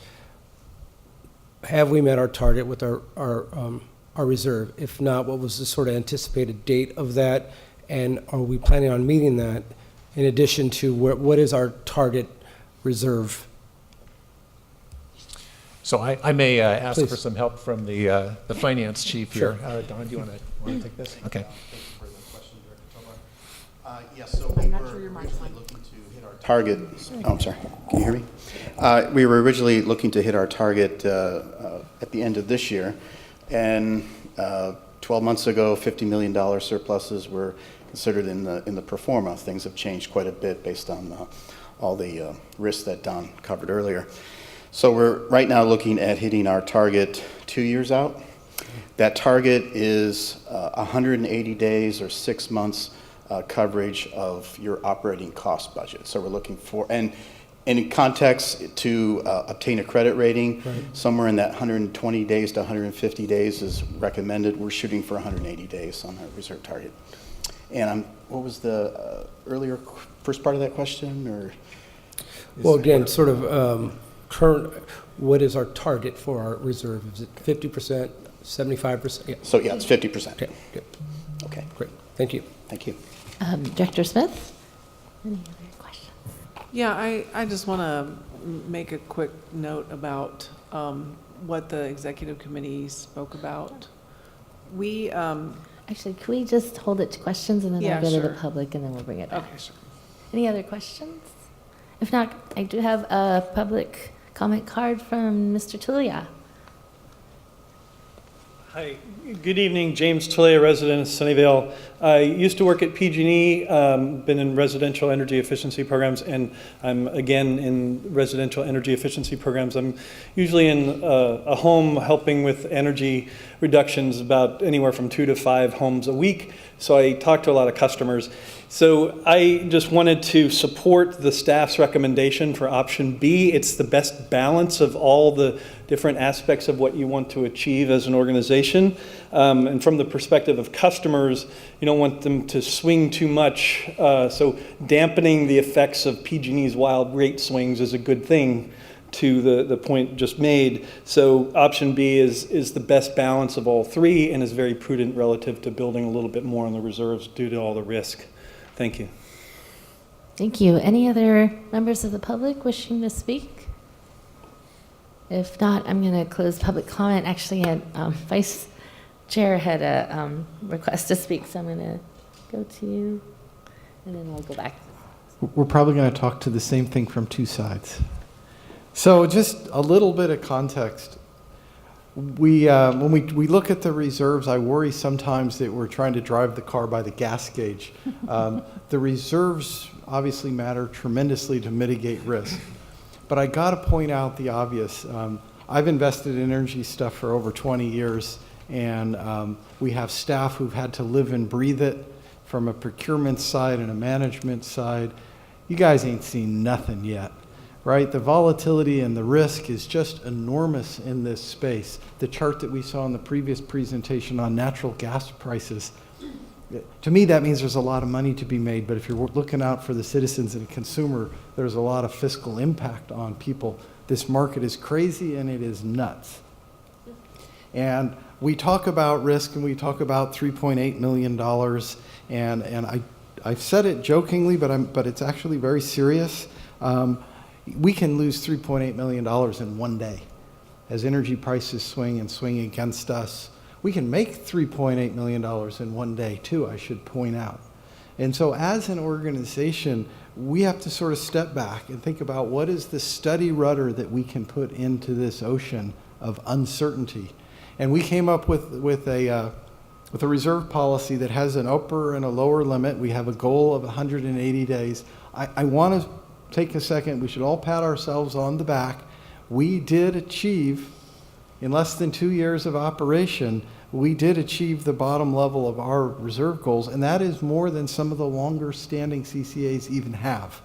have we met our target with our reserve? If not, what was the sort of anticipated date of that? And are we planning on meeting that in addition to what is our target reserve? So I may ask Please. for some help from the finance chief here. Sure. Don, do you want to take this? Okay. Thank you for the question, Director Tovar. Yes, so we were originally looking to hit our target. Oh, I'm sorry. Can you hear me? We were originally looking to hit our target at the end of this year, and 12 months ago, $50 million surpluses were considered in the pro forma. Things have changed quite a bit based on all the risks that Don covered earlier. So we're right now looking at hitting our target 2 years out. That target is 180 days or 6 months coverage of your operating cost budget. So we're looking for, and in context, to obtain a credit rating, somewhere in that 120 days to 150 days is recommended. We're shooting for 180 days on our reserve target. And what was the earlier first part of that question? Or well, again, sort of current, what is our target for our reserve? Is it 50%, 75%? Yeah. So yeah, it's 50%. Okay, good. Okay. Great. Thank you. Thank you. Director Smith? Any other questions? Yeah, I just want to make a quick note about what the executive committee spoke about. We actually, can we just hold it to questions and then Yeah, I'll go to sure. the public and then we'll bring it back. Okay, sure. Any other questions? If not, I do have a public comment card from Mr. Tulia. Hi, good evening. James Tullia, resident of Sunnyvale. I used to work at PG&E, been in residential energy efficiency programs, and I'm again in residential energy efficiency programs. I'm usually in a home helping with energy reductions, about anywhere from 2 to 5 homes a week. So I talk to a lot of customers. So I just wanted to support the staff's recommendation for option B. It's the best balance of all the different aspects of what you want to achieve as an organization. And from the perspective of customers, you don't want them to swing too much. So dampening the effects of PG&E's wild rate swings is a good thing, to the point just made. So option B is the best balance of all three and is very prudent relative to building a little bit more on the reserves due to all the risk. Thank you. Thank you. Any other members of the public wishing to speak? If not, I'm going to close public comment. Actually, Vice Chair had a request to speak, so I'm going to go to you, and then we'll go back. we're probably going to talk to the same thing from two sides. So just a little bit of context. When we look at the reserves, I worry sometimes that we're trying to drive the car by the gas gauge. The reserves obviously matter tremendously to mitigate risk. But I got to point out the obvious. I've invested in energy stuff for over 20 years, and we have staff who've had to live and breathe it from a procurement side and a management side. You guys ain't seen nothing yet, right? The volatility and the risk is just enormous in this space. The chart that we saw in the previous presentation on natural gas prices, to me that means there's a lot of money to be made, but if you're looking out for the citizens and the consumer, there's a lot of fiscal impact on people. This market is crazy and it is nuts. And we talk about risk and we talk about $3.8 million, and I've said it jokingly, but it's actually very serious. We can lose $3.8 million in one day as energy prices swing and swing against us. We can make $3.8 million in one day too, I should point out. And so as an organization, we have to sort of step back and think about what is the steady rudder that we can put into this ocean of uncertainty. And we came up with a reserve policy that has an upper and a lower limit. We have a goal of 180 days. I want to take a second. We should all pat ourselves on the back. We did achieve, in less than 2 years of operation, we did achieve the bottom level of our reserve goals, and that is more than some of the longer standing CCAs even have.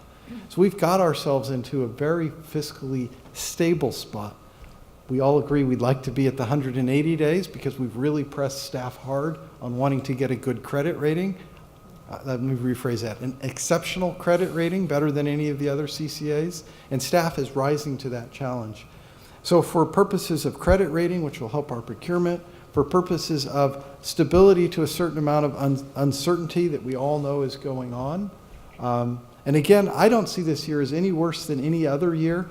So we've got ourselves into a very fiscally stable spot. We all agree we'd like to be at the 180 days because we've really pressed staff hard on wanting to get a good credit rating. Let me rephrase that. An exceptional credit rating, better than any of the other CCAs, and staff is rising to that challenge. So for purposes of credit rating, which will help our procurement, for purposes of stability to a certain amount of uncertainty that we all know is going on. And again, I don't see this year as any worse than any other year.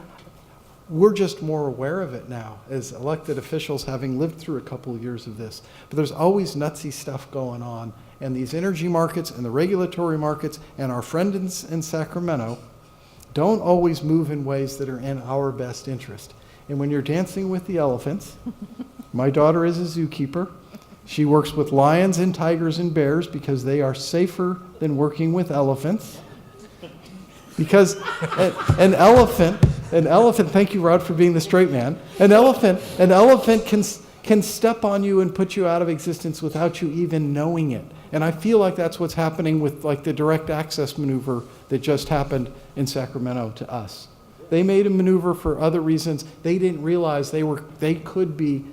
We're just more aware of it now as elected officials, having lived through a couple of years of this. But there's always nutsy stuff going on. And these energy markets and the regulatory markets and our friends in Sacramento don't always move in ways that are in our best interest. And when you're dancing with the elephants, my daughter is a zookeeper. She works with lions and tigers and bears because they are safer than working with elephants. Because an elephant, thank you, Rod, for being the straight man. An elephant can step on you and put you out of existence without you even knowing it. And I feel like that's what's happening with like the direct access maneuver that just happened in Sacramento to us. They made a maneuver for other reasons. They didn't realize they could be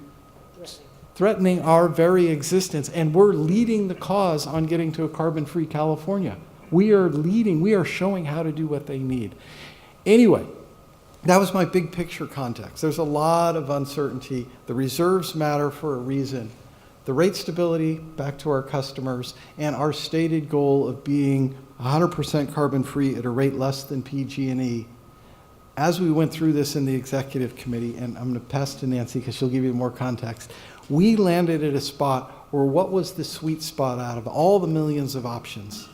threatening our very existence, and we're leading the cause on getting to a carbon-free California. We are leading, we are showing how to do what they need. Anyway, that was my big picture context. There's a lot of uncertainty. The reserves matter for a reason. The rate stability back to our customers, and our stated goal of being 100% carbon-free at a rate less than PG&E. As we went through this in the executive committee, and I'm going to pass to Nancy because she'll give you more context, we landed at a spot where what was the sweet spot out of all the millions of options?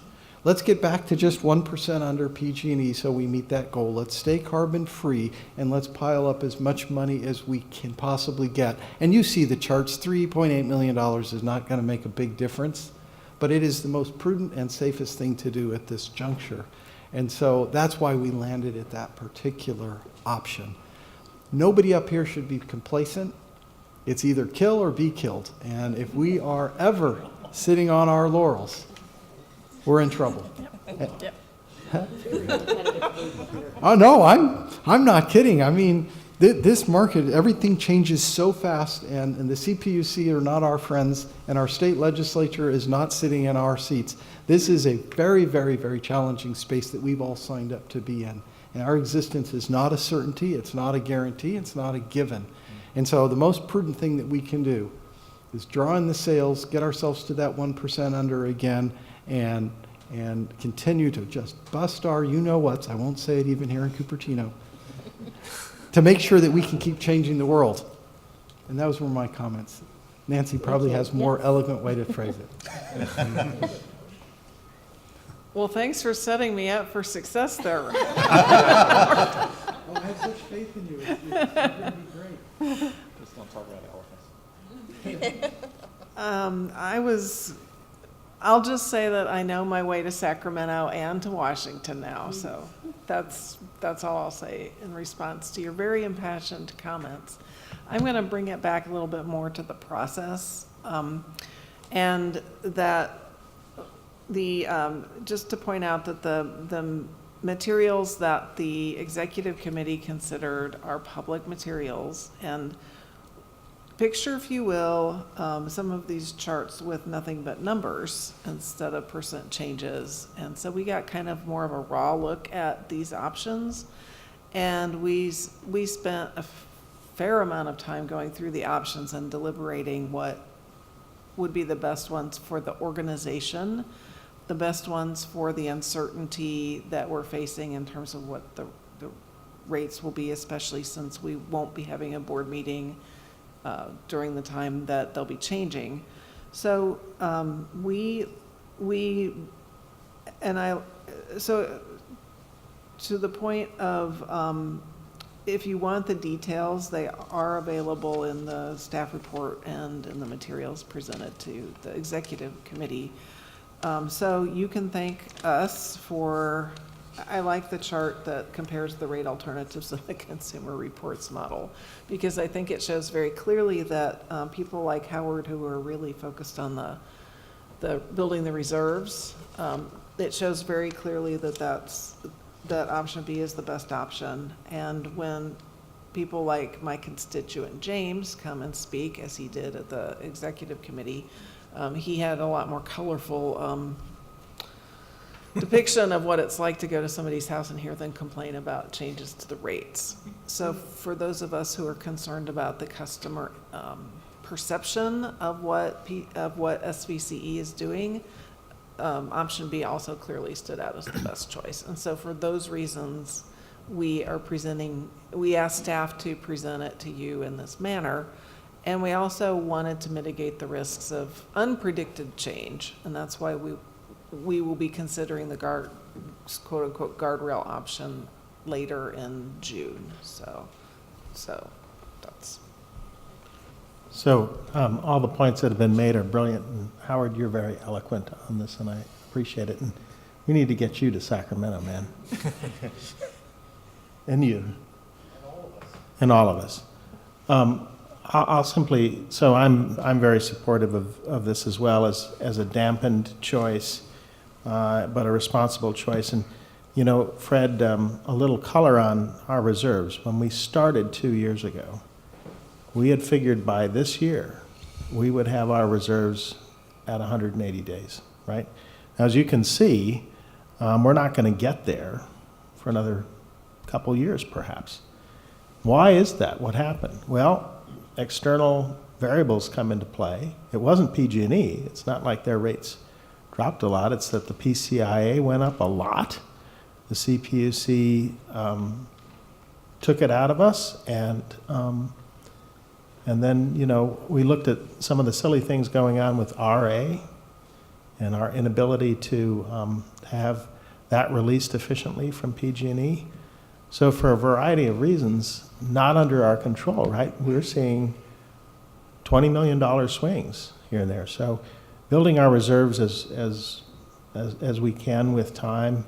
Let's get back to just 1% under PG&E so we meet that goal. Let's stay carbon free and let's pile up as much money as we can possibly get. And you see the charts, $3.8 million is not going to make a big difference, but it is the most prudent and safest thing to do at this juncture. And so that's why we landed at that particular option. Nobody up here should be complacent. It's either kill or be killed. And if we are ever sitting on our laurels, we're in trouble. Yep. Oh no, I'm not kidding. I mean, this market, everything changes so fast, and the CPUC are not our friends, and our state legislature is not sitting in our seats. This is a very, very, very challenging space that we've all signed up to be in. And our existence is not a certainty, it's not a guarantee, it's not a given. And so the most prudent thing that we can do is draw in the sails, get ourselves to that 1% under again, and continue to just bust our you-know-whats, I won't say it even here in Cupertino, to make sure that we can keep changing the world. And those were my comments. Nancy probably has a more elegant way to phrase it. Well, thanks for setting me up for success there. I have such faith in you. It's going to be great. Just don't talk about elephants. I'll just say that I know my way to Sacramento and to Washington now, so that's all I'll say in response to your very impassioned comments. I'm going to bring it back a little bit more to the process, and that just to point out that the materials that the executive committee considered are public materials, and picture, if you will, some of these charts with nothing but numbers instead of percent changes. And so we got kind of more of a raw look at these options. And we spent a fair amount of time going through the options and deliberating what would be the best ones for the organization, the best ones for the uncertainty that we're facing in terms of what the rates will be, especially since we won't be having a board meeting during the time that they'll be changing. So so to the point of if you want the details, they are available in the staff report and in the materials presented to the executive committee. So you can thank us for, I like the chart that compares the rate alternatives to the Consumer Reports model, because I think it shows very clearly that people like Howard, who are really focused on the building the reserves, it shows very clearly that that option B is the best option. And when people like my constituent James come and speak, as he did at the executive committee, he had a lot more colorful depiction of what it's like to go to somebody's house and hear them complain about changes to the rates. So for those of us who are concerned about the customer perception of what SVCE is doing, option B also clearly stood out as the best choice. And so for those reasons, we asked staff to present it to you in this manner. And we also wanted to mitigate the risks of unpredicted change. And that's why we will be considering the quote unquote guardrail option later in June. So that's. So all the points that have been made are brilliant, and Howard, you're very eloquent on this, and I appreciate it. And we need to get you to Sacramento, man. And you. And all of us. I'll simply, so I'm very supportive of this as well as a dampened choice, but a responsible choice. And you know, Fred, a little color on our reserves. When we started 2 years ago, we had figured by this year we would have our reserves at 180 days, right? Now, as you can see, we're not going to get there for another couple years, perhaps. Why is that? What happened? Well, external variables come into play. It wasn't PG&E. It's not like their rates dropped a lot. It's that the PCIA went up a lot. The CPUC took it out of us, and then, you know, we looked at some of the silly things going on with RA and our inability to have that released efficiently from PG&E. So for a variety of reasons, not under our control, right? We're seeing $20 million swings here and there. So building our reserves as we can with time,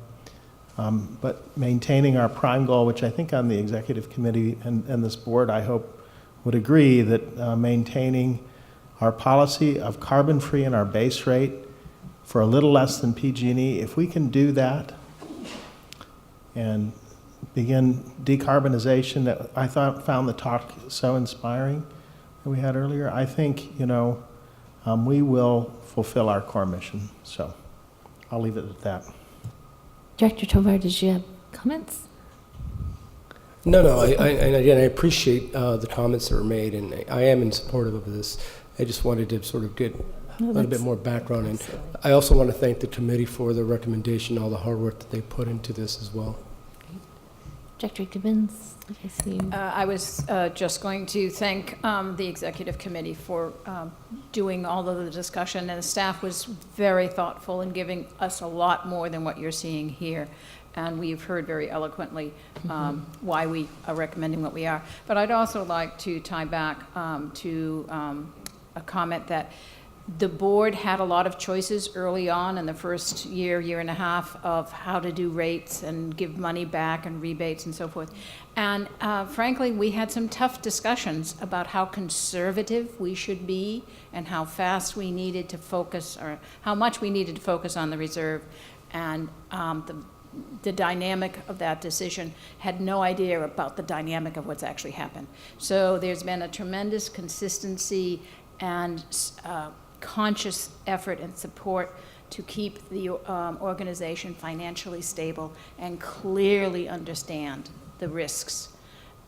but maintaining our prime goal, which I think on the executive committee and this board, I hope, would agree that maintaining our policy of carbon-free in our base rate for a little less than PG&E, if we can do that and begin decarbonization that I found the talk so inspiring that we had earlier, I think, you know, we will fulfill our core mission. So I'll leave it at that. Director Tovar, did you have comments? No, and again, I appreciate the comments that were made, and I am in support of this. I just wanted to sort of get a little bit more background, and I also want to thank the committee for the recommendation, all the hard work that they put into this as well. Director Gibbons, I see you. I was just going to thank the executive committee for doing all of the discussion, and the staff was very thoughtful in giving us a lot more than what you're seeing here. And we've heard very eloquently why we are recommending what we are. But I'd also like to tie back to a comment that the board had a lot of choices early on in the first year, year and a half of how to do rates and give money back and rebates and so forth. And frankly, we had some tough discussions about how conservative we should be and how fast we needed to focus, or how much we needed to focus on the reserve. And the dynamic of that decision had no idea about the dynamic of what's actually happened. So there's been a tremendous consistency and conscious effort and support to keep the organization financially stable and clearly understand the risks.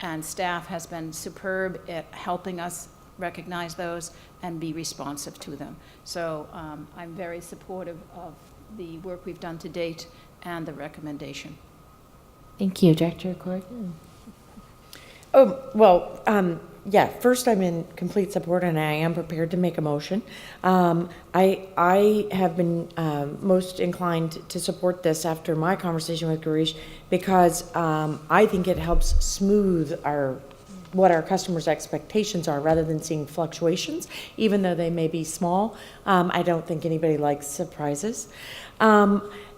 And staff has been superb at helping us recognize those and be responsive to them. So I'm very supportive of the work we've done to date and the recommendation. Thank you, Director Corrigan. Oh, well, yeah, first I'm in complete support and I am prepared to make a motion. I have been most inclined to support this after my conversation with Garish because I think it helps smooth what our customers' expectations are rather than seeing fluctuations, even though they may be small. I don't think anybody likes surprises.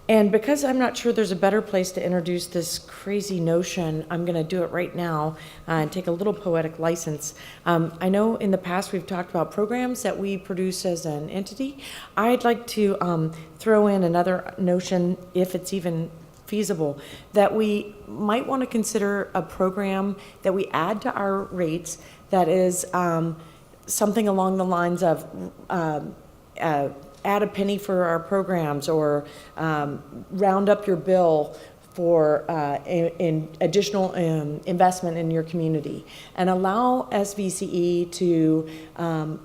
And because I'm not sure there's a better place to introduce this crazy notion, I'm going to do it right now and take a little poetic license. I know in the past we've talked about programs that we produce as an entity. I'd like to throw in another notion, if it's even feasible, that we might want to consider a program that we add to our rates that is something along the lines of add a penny for our programs, or round up your bill for in additional investment in your community, and allow SVCE to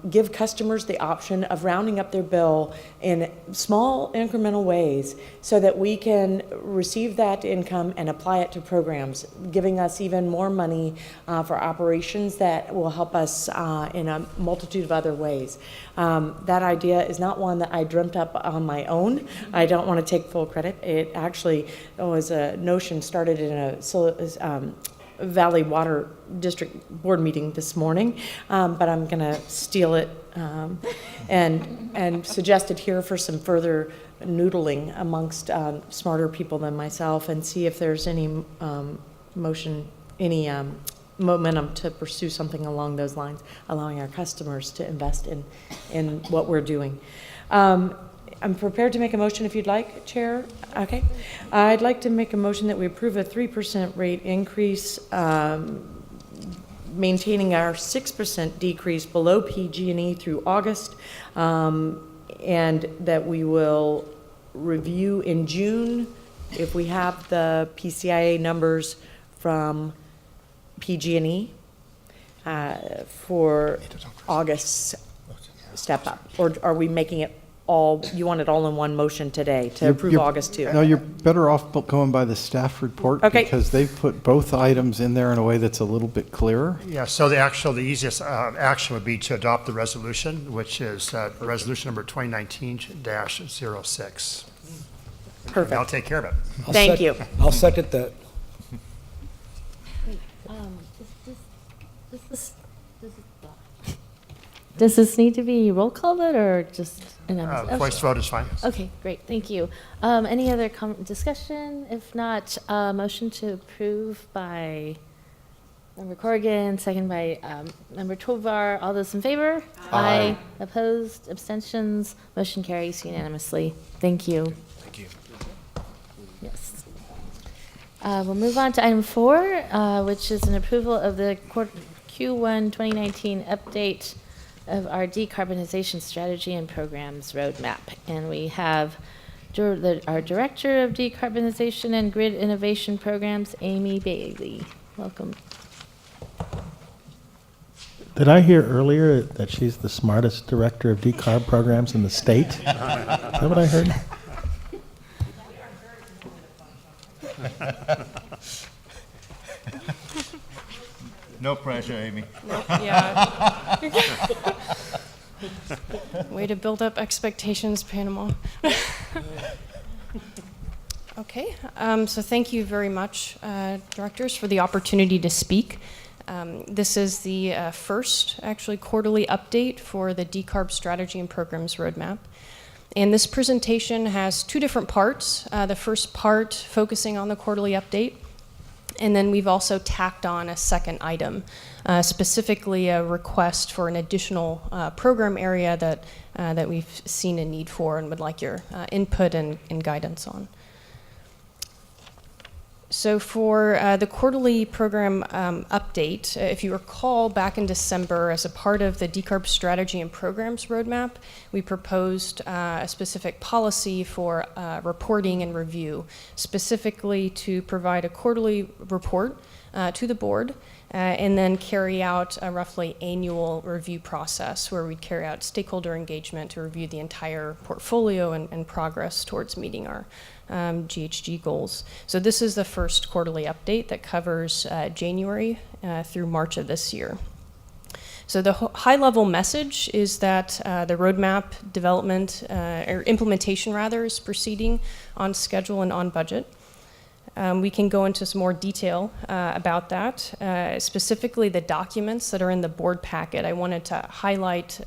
give customers the option of rounding up their bill in small incremental ways so that we can receive that income and apply it to programs, giving us even more money for operations that will help us in a multitude of other ways. That idea is not one that I dreamt up on my own. I don't want to take full credit. It actually was a notion started in a Valley Water District Board meeting this morning, but I'm going to steal it and suggest it here for some further noodling amongst smarter people than myself, and see if there's any momentum to pursue something along those lines, allowing our customers to invest in what we're doing. I'm prepared to make a motion if you'd like, Chair. Okay. I'd like to make a motion that we approve a 3% rate increase, maintaining our 6% decrease below PG&E through August, and that we will review in June if we have the PCIA numbers from PG&E for August's step up. Or are we making it all, you want it all in one motion today to approve August 2? No, you're better off going by the staff report, okay, because they've put both items in there in a way that's a little bit clearer. Yeah, so the easiest action would be to adopt the resolution, which is resolution number 2019-06. Perfect. And I'll take care of it. Thank you. I'll second that. Does this need to be roll call vote or just an voice vote is fine. Okay, great, thank you. Any other discussion? If not, motion to approve by Member Corrigan, second by Member Tovar. All those in favor? Aye. Opposed? Abstentions? Motion carries unanimously. Thank you. Thank you. Yes. We'll move on to item 4, which is an approval of the Q1 2019 update of our decarbonization strategy and programs roadmap. And we have our Director of Decarbonization and Grid Innovation Programs, Amy Bailey. Welcome. Did I hear earlier that she's the smartest director of decarb programs in the state? Is that what I heard? No pressure, Amy. Yeah. Way to build up expectations, Panama. Okay, so thank you very much, directors, for the opportunity to speak. This is the first, actually, quarterly update for the Decarb Strategy and Programs Roadmap. And this presentation has two different parts. The first part focusing on the quarterly update, and then we've also tacked on a second item, specifically a request for an additional program area that we've seen a need for and would like your input and guidance on. So for the quarterly program update, if you recall back in December, as a part of the Decarb Strategy and Programs Roadmap, we proposed a specific policy for reporting and review, specifically to provide a quarterly report to the board, and then carry out a roughly annual review process where we'd carry out stakeholder engagement to review the entire portfolio and progress towards meeting our GHG goals. So this is the first quarterly update that covers January through March of this year. So the high-level message is that the roadmap development, or implementation rather, is proceeding on schedule and on budget. We can go into some more detail about that, specifically the documents that are in the board packet. I wanted to highlight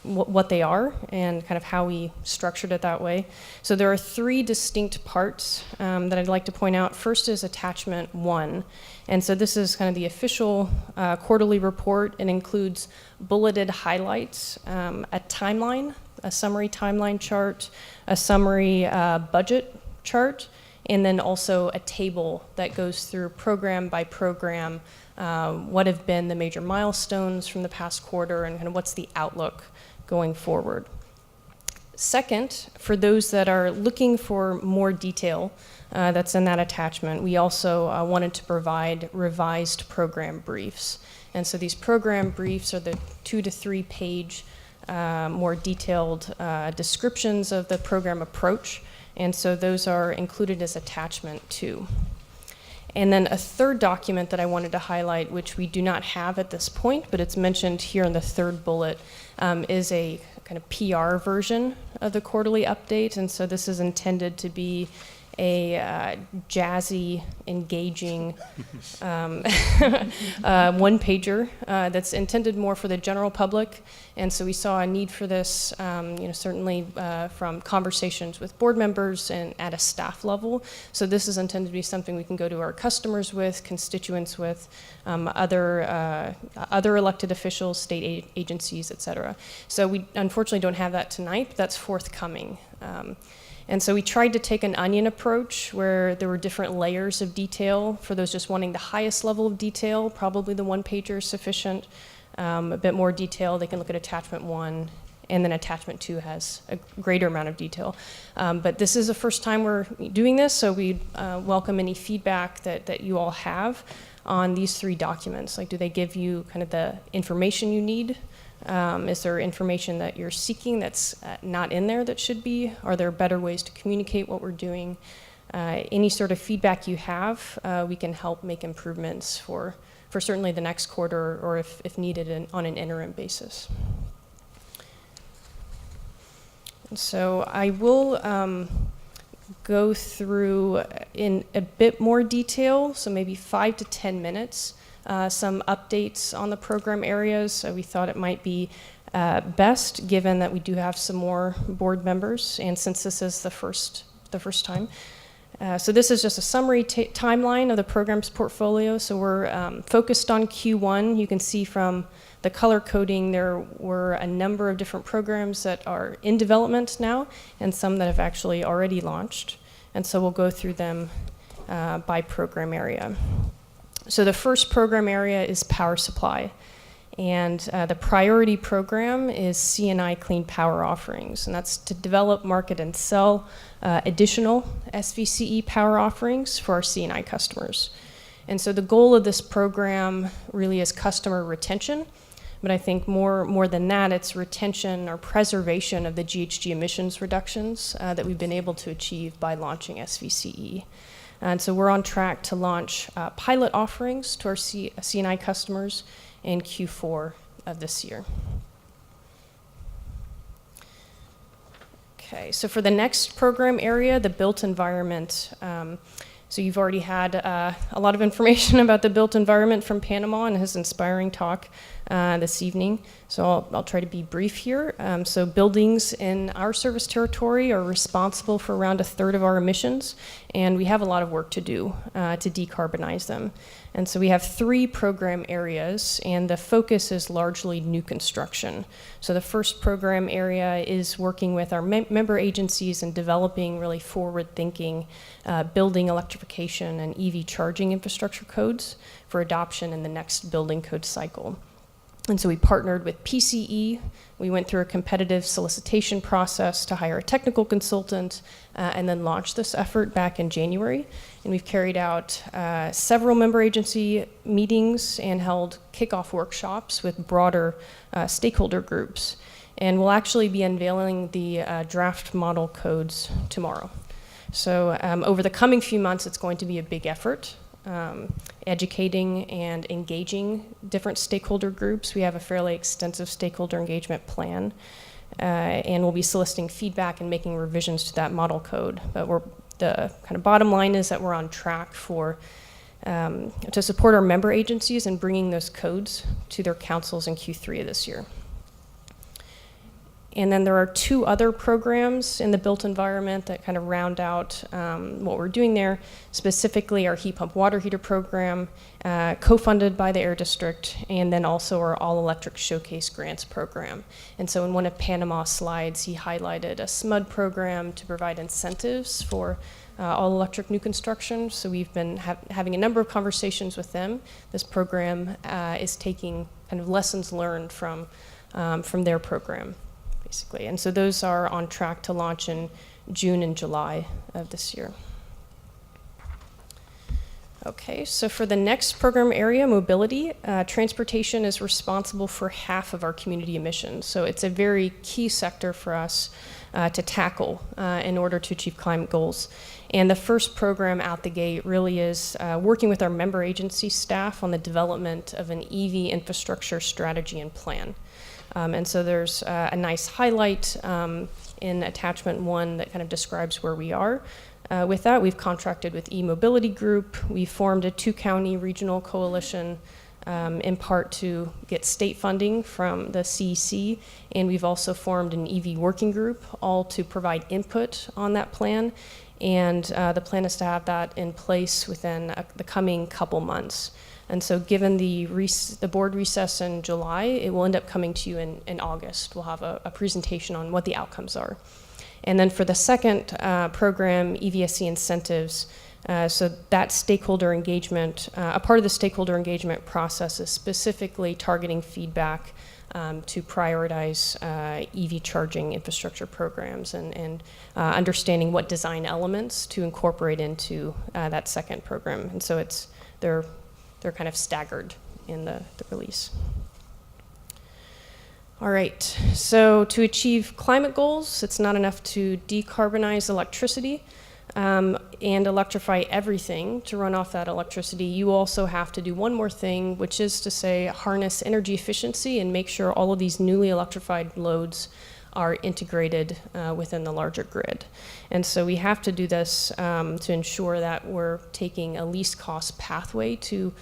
what they are and kind of how we structured it that way. So there are three distinct parts that I'd like to point out. First is attachment 1. And so this is kind of the official quarterly report. It includes bulleted highlights, a timeline, a summary timeline chart, a summary budget chart, and then also a table that goes through program by program, what have been the major milestones from the past quarter and kind of what's the outlook going forward. Second, for those that are looking for more detail that's in that attachment, we also wanted to provide revised program briefs. And so these program briefs are the 2 to 3 page more detailed descriptions of the program approach. And so those are included as attachment 2. And then a third document that I wanted to highlight, which we do not have at this point, but it's mentioned here in the third bullet, is a kind of PR version of the quarterly update. And so this is intended to be a jazzy, engaging one-pager that's intended more for the general public. And so we saw a need for this, certainly from conversations with board members and at a staff level. So this is intended to be something we can go to our customers with, constituents with, other elected officials, state agencies, et cetera. So we unfortunately don't have that tonight, but that's forthcoming. And so we tried to take an onion approach where there were different layers of detail. For those just wanting the highest level of detail, probably the one-pager is sufficient. A bit more detail, they can look at attachment 1, and then attachment 2 has a greater amount of detail. But this is the first time we're doing this, so we welcome any feedback that you all have on these 3 documents. Like, do they give you kind of the information you need? Is there information that you're seeking that's not in there that should be? Are there better ways to communicate what we're doing? Any sort of feedback you have, we can help make improvements for certainly the next quarter, or if needed on an interim basis. And so I will go through in a bit more detail, so maybe 5 to 10 minutes, some updates on the program areas. So we thought it might be best, given that we do have some more board members, and since this is the first time. So this is just a summary timeline of the program's portfolio. So we're focused on Q1. You can see from the color coding there were a number of different programs that are in development now, and some that have actually already launched. And so we'll go through them by program area. So the first program area is power supply. And the priority program is C&I clean power offerings. And that's to develop, market, and sell additional SVCE power offerings for our C&I customers. And so the goal of this program really is customer retention. But I think more than that, it's retention or preservation of the GHG emissions reductions that we've been able to achieve by launching SVCE. And so we're on track to launch pilot offerings to our C&I customers in Q4 of this year. Okay, so for the next program area, the built environment, so you've already had a lot of information about the built environment from Panama and his inspiring talk this evening. So I'll try to be brief here. So buildings in our service territory are responsible for around 1/3 of our emissions, and we have a lot of work to do to decarbonize them. And so we have 3 program areas, and the focus is largely new construction. So the first program area is working with our member agencies and developing really forward-thinking building electrification and EV charging infrastructure codes for adoption in the next building code cycle. And so we partnered with PGE. We went through a competitive solicitation process to hire a technical consultant and then launched this effort back in January. And we've carried out several member agency meetings and held kickoff workshops with broader stakeholder groups. And we'll actually be unveiling the draft model codes tomorrow. So over the coming few months, it's going to be a big effort. Educating and engaging different stakeholder groups. We have a fairly extensive stakeholder engagement plan, and we'll be soliciting feedback and making revisions to that model code. But the kind of bottom line is that we're on track for to support our member agencies in bringing those codes to their councils in Q3 of this year. And then there are 2 other programs in the built environment that kind of round out what we're doing there, specifically our heat pump water heater program, co-funded by the Air District, and then also our all-electric showcase grants program. And so in one of Panama's slides, he highlighted a SMUD program to provide incentives for all-electric new construction. So we've been having a number of conversations with them. This program is taking kind of lessons learned from their program, basically. And so those are on track to launch in June and July of this year. Okay, so for the next program area, mobility, transportation is responsible for half of our community emissions. So it's a very key sector for us to tackle in order to achieve climate goals. And the first program out the gate really is working with our member agency staff on the development of an EV infrastructure strategy and plan. And so there's a nice highlight in attachment 1 that kind of describes where we are. With that, we've contracted with E-Mobility Group. We formed a 2-county regional coalition in part to get state funding from the CEC, and we've also formed an EV working group, all to provide input on that plan. And the plan is to have that in place within the coming couple months. And so given the board recess in July, it will end up coming to you in August. We'll have a presentation on what the outcomes are. And then for the second program, EVSC incentives, so that stakeholder engagement, a part of the stakeholder engagement process is specifically targeting feedback to prioritize EV charging infrastructure programs and understanding what design elements to incorporate into that second program. And so they're kind of staggered in the release. All right, so to achieve climate goals, it's not enough to decarbonize electricity and electrify everything to run off that electricity. You also have to do one more thing, which is to say harness energy efficiency and make sure all of these newly electrified loads are integrated within the larger grid. And so we have to do this to ensure that we're taking a least cost pathway to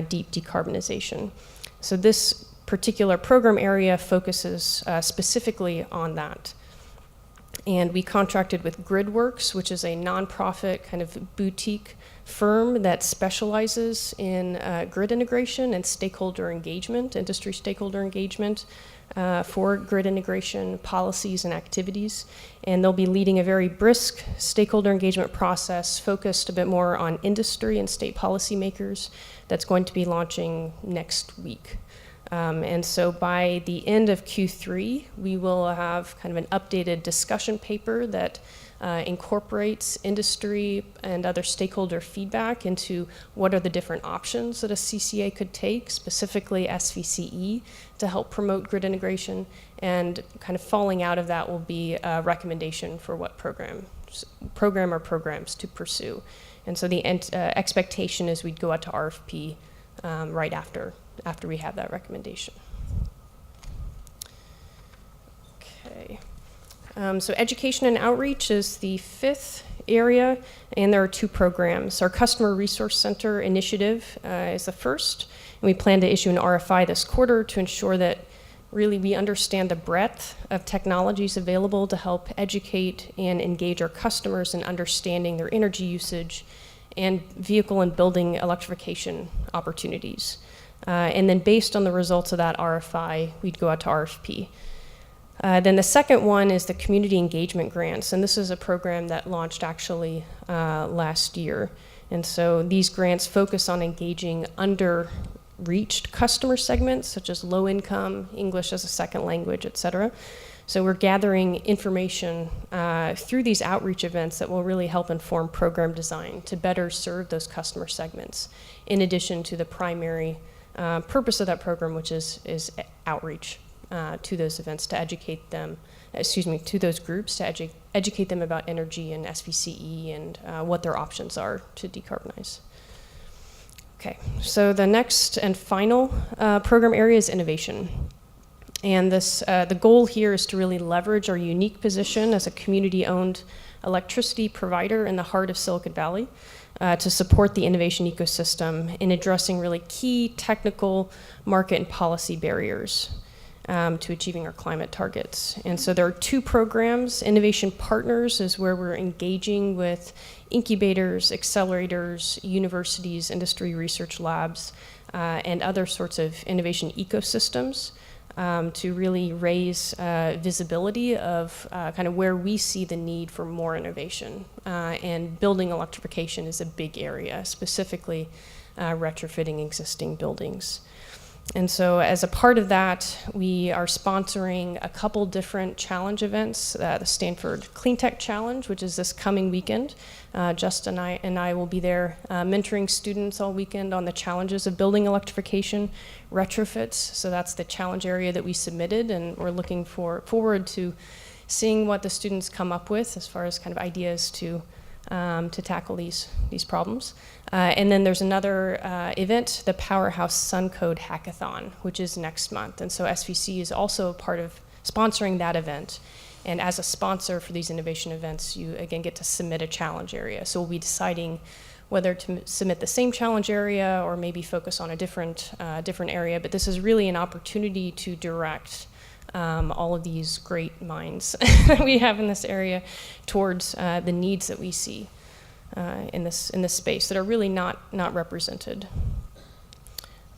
deep decarbonization. So this particular program area focuses specifically on that. And we contracted with GridWorks, which is a nonprofit kind of boutique firm that specializes in grid integration and stakeholder engagement, industry stakeholder engagement for grid integration policies and activities. And they'll be leading a very brisk stakeholder engagement process focused a bit more on industry and state policymakers that's going to be launching next week. And so by the end of Q3, we will have kind of an updated discussion paper that incorporates industry and other stakeholder feedback into what are the different options that a CCA could take, specifically SVCE, to help promote grid integration. And kind of falling out of that will be a recommendation for what program or programs to pursue. And so the expectation is we'd go out to RFP right after we have that recommendation. Okay. So education and outreach is the fifth area, and there are two programs. Our Customer Resource Center initiative is the first, and we plan to issue an RFI this quarter to ensure that really we understand the breadth of technologies available to help educate and engage our customers in understanding their energy usage and vehicle and building electrification opportunities. And then based on the results of that RFI, we'd go out to RFP. Then the second one is the community engagement grants, and this is a program that launched actually last year. And so these grants focus on engaging underreached customer segments, such as low income, English as a second language, et cetera. So we're gathering information through these outreach events that will really help inform program design to better serve those customer segments, in addition to the primary purpose of that program, which is outreach to those events to educate them, to those groups to educate them about energy and SVCE and what their options are to decarbonize. Okay, so the next and final program area is innovation. And this, the goal here is to really leverage our unique position as a community-owned electricity provider in the heart of Silicon Valley to support the innovation ecosystem in addressing really key technical, market, and policy barriers to achieving our climate targets. And so there are two programs. Innovation Partners is where we're engaging with incubators, accelerators, universities, industry research labs, and other sorts of innovation ecosystems to really raise visibility of kind of where we see the need for more innovation. And building electrification is a big area, specifically retrofitting existing buildings. And so as a part of that, we are sponsoring a couple different challenge events, the Stanford Clean Tech Challenge, which is this coming weekend. Justin and I will be there mentoring students all weekend on the challenges of building electrification retrofits. So that's the challenge area that we submitted, and we're looking forward to seeing what the students come up with as far as kind of ideas to tackle these problems. And then there's another event, the Powerhouse Sun Code Hackathon, which is next month. And so SVC is also a part of sponsoring that event. And as a sponsor for these innovation events, you again get to submit a challenge area. So we'll be deciding whether to submit the same challenge area or maybe focus on a different area. But this is really an opportunity to direct all of these great minds that we have in this area towards the needs that we see in this space that are really not represented.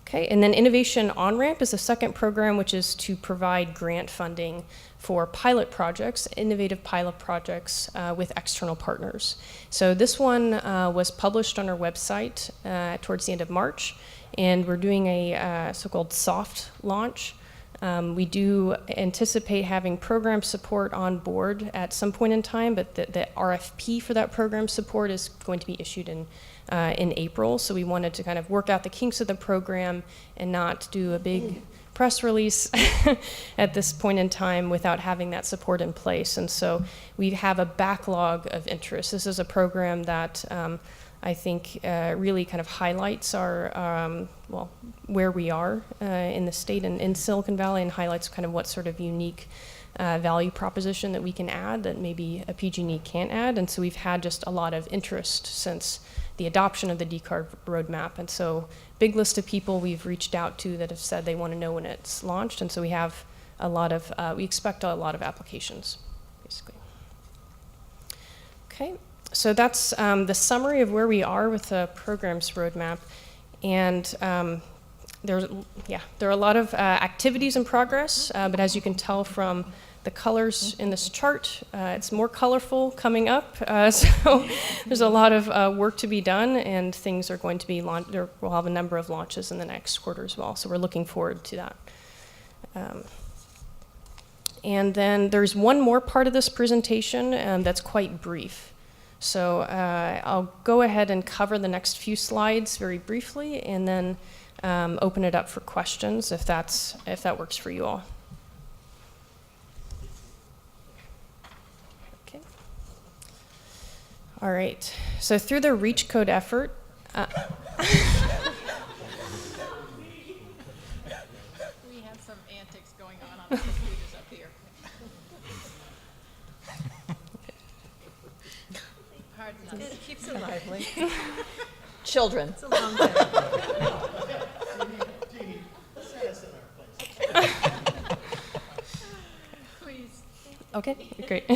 Okay, and then Innovation On-Ramp is the second program, which is to provide grant funding for pilot projects, innovative pilot projects with external partners. So this one was published on our website towards the end of March, and we're doing a so-called soft launch. We do anticipate having program support on board at some point in time, but the RFP for that program support is going to be issued in April. So we wanted to kind of work out the kinks of the program and not do a big press release at this point in time without having that support in place. And so we have a backlog of interest. This is a program that I think really kind of highlights our, where we are in the state and in Silicon Valley, and highlights kind of what sort of unique value proposition that we can add that maybe a PG&E can't add. And so we've had just a lot of interest since the adoption of the decarb roadmap. And so big list of people we've reached out to that have said they want to know when it's launched. And so we have a lot of, we expect a lot of applications, basically. Okay. So that's the summary of where we are with the programs roadmap. And there are a lot of activities in progress, but as you can tell from the colors in this chart, it's more colorful coming up. So there's a lot of work to be done, and things are going to be launched. We'll have a number of launches in the next quarter as well. So we're looking forward to that. And then there's one more part of this presentation that's quite brief. So I'll go ahead and cover the next few slides very briefly, and then open it up for questions if that works for you all. Okay. All right. So through the REACH code effort, We have some antics going on the computers up here. Pardon us. It keeps it lively. Children. It's a long day. Please. Okay, great.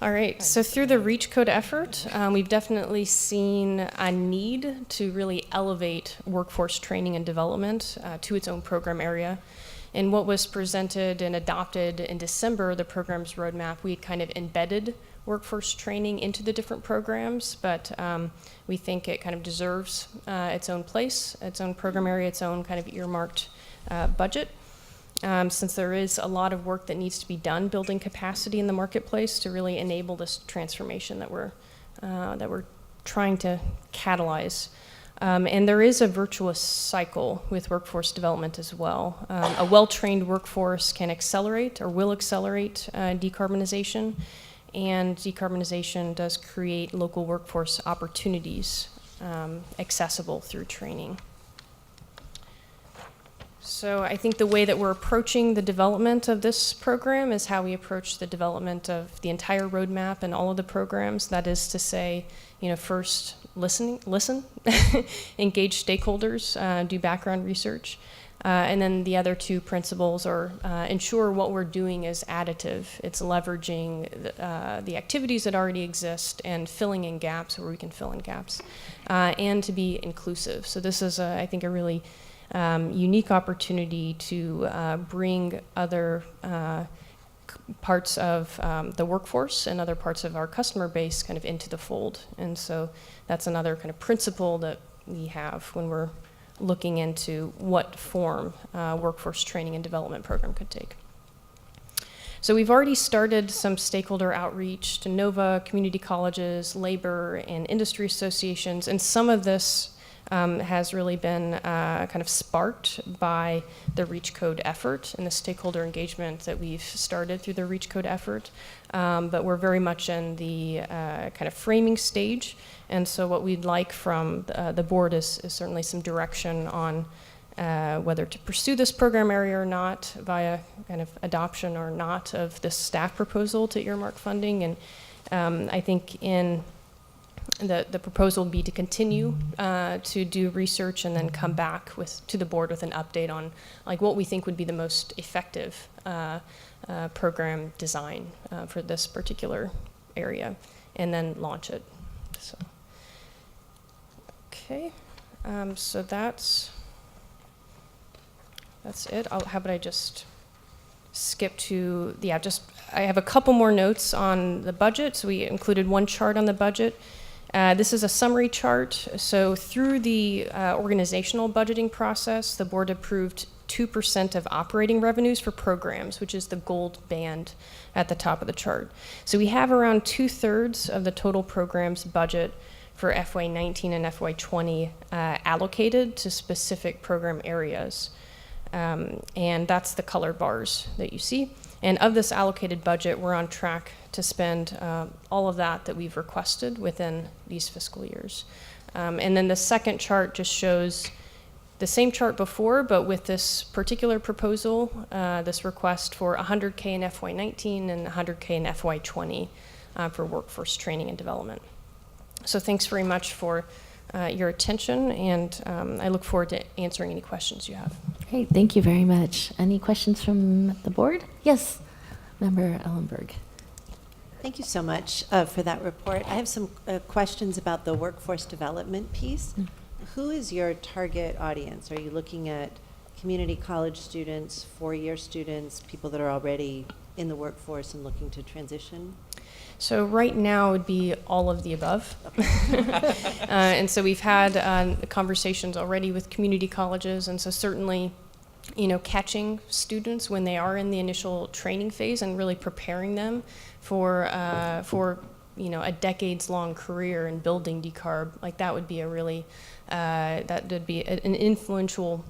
All right, so through the REACH code effort, we've definitely seen a need to really elevate workforce training and development to its own program area. And what was presented and adopted in December, the program's roadmap, we had kind of embedded workforce training into the different programs, but we think it kind of deserves its own place, its own program area, its own kind of earmarked budget. Since there is a lot of work that needs to be done building capacity in the marketplace to really enable this transformation that we're trying to catalyze. And there is a virtuous cycle with workforce development as well. A well-trained workforce can accelerate or will accelerate decarbonization, and decarbonization does create local workforce opportunities accessible through training. So I think the way that we're approaching the development of this program is how we approach the development of the entire roadmap and all of the programs. That is to say, first listen, engage stakeholders, do background research. And then the other two principles are ensure what we're doing is additive. It's leveraging the activities that already exist and filling in gaps where we can fill in gaps, and to be inclusive. So this is, I think, a really unique opportunity to bring other parts of the workforce and other parts of our customer base kind of into the fold. And so that's another kind of principle that we have when we're looking into what form workforce training and development program could take. So we've already started some stakeholder outreach to NOVA, community colleges, labor, and industry associations, and some of this has really been kind of sparked by the REACH code effort and the stakeholder engagement that we've started through the REACH code effort. But we're very much in the kind of framing stage. And so what we'd like from the board is certainly some direction on whether to pursue this program area or not via kind of adoption or not of this staff proposal to earmark funding. And I think in the proposal would be to continue to do research and then come back to the board with an update on like what we think would be the most effective program design for this particular area, and then launch it. So, okay, so that's it. How about I just skip to I have a couple more notes on the budget. So we included one chart on the budget. This is a summary chart. So through the organizational budgeting process, the board approved 2% of operating revenues for programs, which is the gold band at the top of the chart. So we have around 2/3 of the total program's budget for FY19 and FY20 allocated to specific program areas. And that's the color bars that you see. And of this allocated budget, we're on track to spend all of that we've requested within these fiscal years. And then the second chart just shows the same chart before, but with this particular proposal, this request for $100K in FY19 and $100K in FY20 for workforce training and development. So thanks very much for your attention, and I look forward to answering any questions you have. Great, thank you very much. Any questions from the board? Yes, Member Ellenberg. Thank you so much for that report. I have some questions about the workforce development piece. Who is your target audience? Are you looking at community college students, four-year students, people that are already in the workforce and looking to transition? So right now it would be all of the above. And so we've had conversations already with community colleges, and so certainly, catching students when they are in the initial training phase and really preparing them for a decades-long career in building decarb, like that would be a really, that would be an influential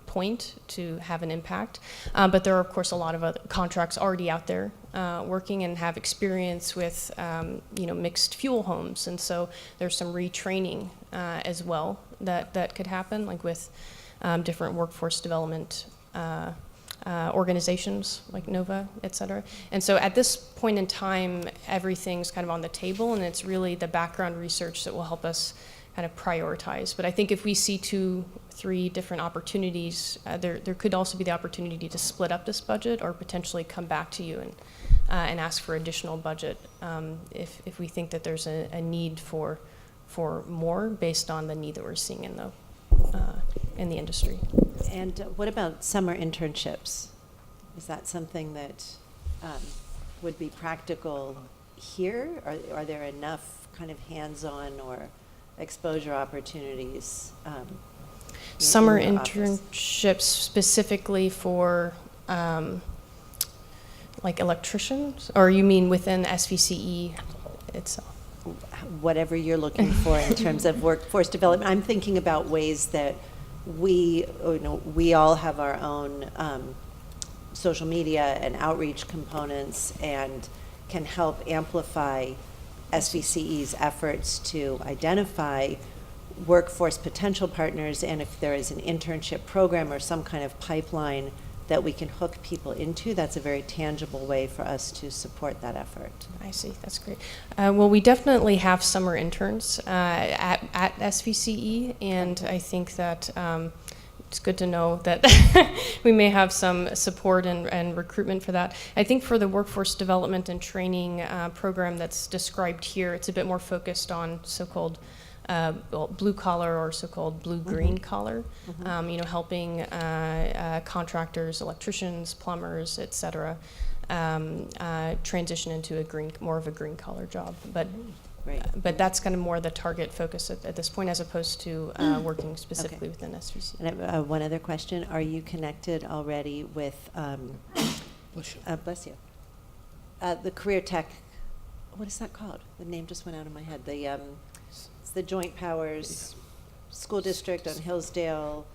point to have an impact. But there are, of course, a lot of other contracts already out there working and have experience with mixed fuel homes, and so there's some retraining as well that could happen, like with different workforce development organizations like NOVA, et cetera. And so at this point in time, everything's kind of on the table, and it's really the background research that will help us kind of prioritize. But I think if we see 2-3 different opportunities, there could also be the opportunity to split up this budget or potentially come back to you and ask for additional budget if we think that there's a need for more based on the need that we're seeing in the industry. And what about summer internships? Is that something that would be practical here? Are there enough kind of hands-on or exposure opportunities? Summer in the office? internships specifically for like electricians, or you mean within SVCE itself? Whatever you're looking for in terms of workforce development. I'm thinking about ways that we all have our own social media and outreach components and can help amplify SVCE's efforts to identify workforce potential partners, and if there is an internship program or some kind of pipeline that we can hook people into, that's a very tangible way for us to support that effort. I see, that's great. Well, we definitely have summer interns at SVCE, and I think that it's good to know that we may have some support and recruitment for that. I think for the workforce development and training program that's described here, it's a bit more focused on so-called blue collar or so-called blue-green collar, helping contractors, electricians, plumbers, et cetera, transition into more of a green collar job. But that's kind of more the target focus at this point, as opposed to working specifically within SVC. And I have one other question. Are you connected already with, bless you, the Career Tech, what is that called? The name just went out of my head. It's the Joint Powers School District on Hillsdale.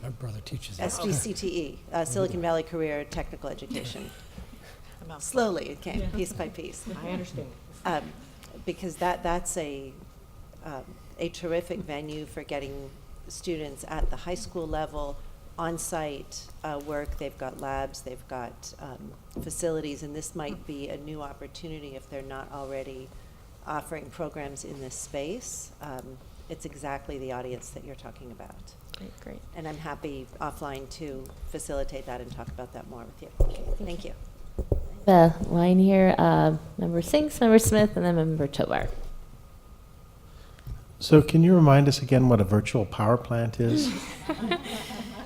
My brother teaches SVCTE, Silicon Valley Career Technical Education. Slowly it came, piece by piece. I understand. Because that's a terrific venue for getting students at the high school level on-site work. They've got labs, they've got facilities, and this might be a new opportunity if they're not already offering programs in this space. It's exactly the audience that you're talking about. Great. And I'm happy offline to facilitate that and talk about that more with you. Okay, thank you. The line here, Member Sinks, Member Smith, and then Member Tovar. So can you remind us again what a virtual power plant is?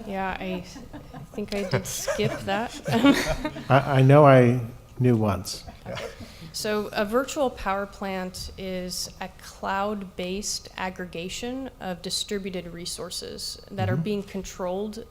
Yeah, I think I did skip that. I know I knew once. So a virtual power plant is a cloud-based aggregation of distributed resources that are being controlled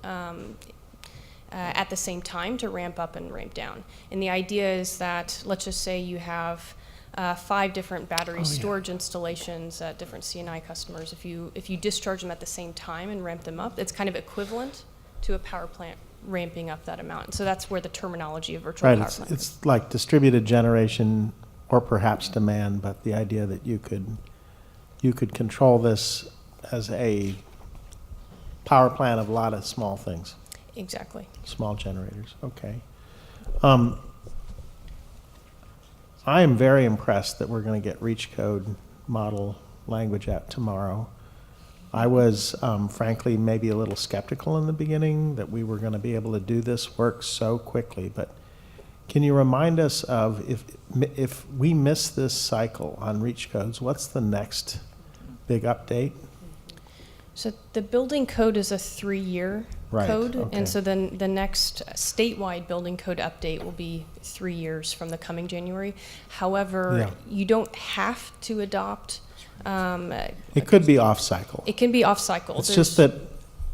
at the same time to ramp up and ramp down. And the idea is that, let's just say you have 5 different battery storage installations at different C&I customers. If you discharge them at the same time and ramp them up, it's kind of equivalent to a power plant ramping up that amount. So that's where the terminology of virtual power plant. It's like distributed generation or perhaps demand, but the idea that you could control this as a power plant of a lot of small things. Exactly. Small generators, okay. I am very impressed that we're going to get reach code model language out tomorrow. I was, frankly, maybe a little skeptical in the beginning that we were going to be able to do this work so quickly, but can you remind us of if we miss this cycle on reach codes, what's the next big update? So the building code is a 3-year code, okay. And so then the next statewide building code update will be 3 years from the coming January. However, you don't have to adopt. It could be off cycle. It can be off cycle. It's just that,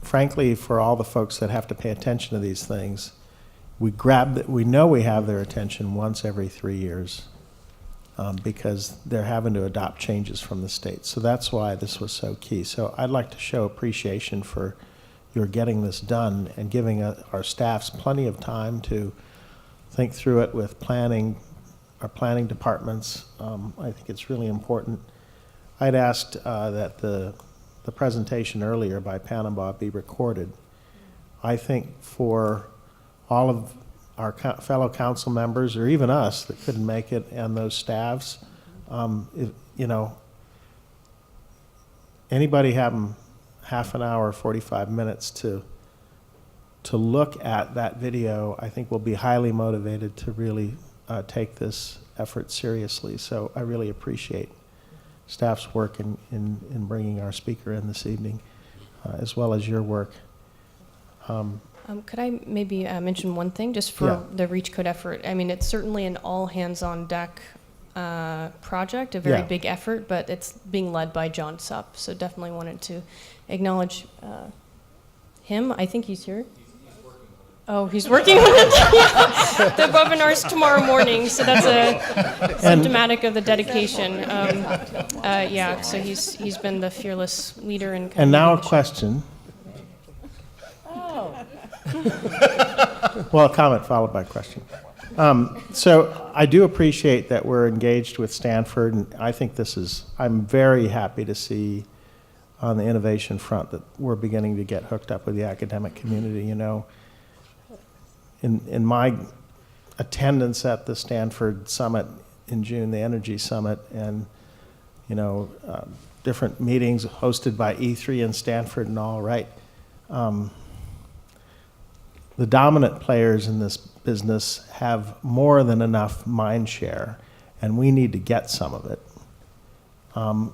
frankly, for all the folks that have to pay attention to these things, we know we have their attention once every 3 years. Because they're having to adopt changes from the state. So that's why this was so key. So I'd like to show appreciation for your getting this done and giving our staffs plenty of time to think through it with planning, our planning departments. I think it's really important. I'd asked that the presentation earlier by Panama be recorded. I think for all of our fellow council members, or even us that couldn't make it, and those staffs, if, you know, anybody having half an hour, 45 minutes to look at that video, I think will be highly motivated to really take this effort seriously. So I really appreciate staff's work in bringing our speaker in this evening, as well as your work. Could I maybe mention one thing just for the REACH Code effort? I mean, it's certainly an all hands on deck project, a very big effort, but it's being led by John Supp. So definitely wanted to acknowledge him. I think he's here. Oh, he's working on it. The webinar's tomorrow morning, so that's symptomatic of the dedication. Yeah, so he's been the fearless leader in. And now a question. Oh. Well, a comment followed by a question. So I do appreciate that we're engaged with Stanford, and I think I'm very happy to see on the innovation front that we're beginning to get hooked up with the academic community. You know, in my attendance at the Stanford Summit in June, the Energy Summit, and, you know, different meetings hosted by E3 and Stanford and all, right? The dominant players in this business have more than enough mind share, and we need to get some of it.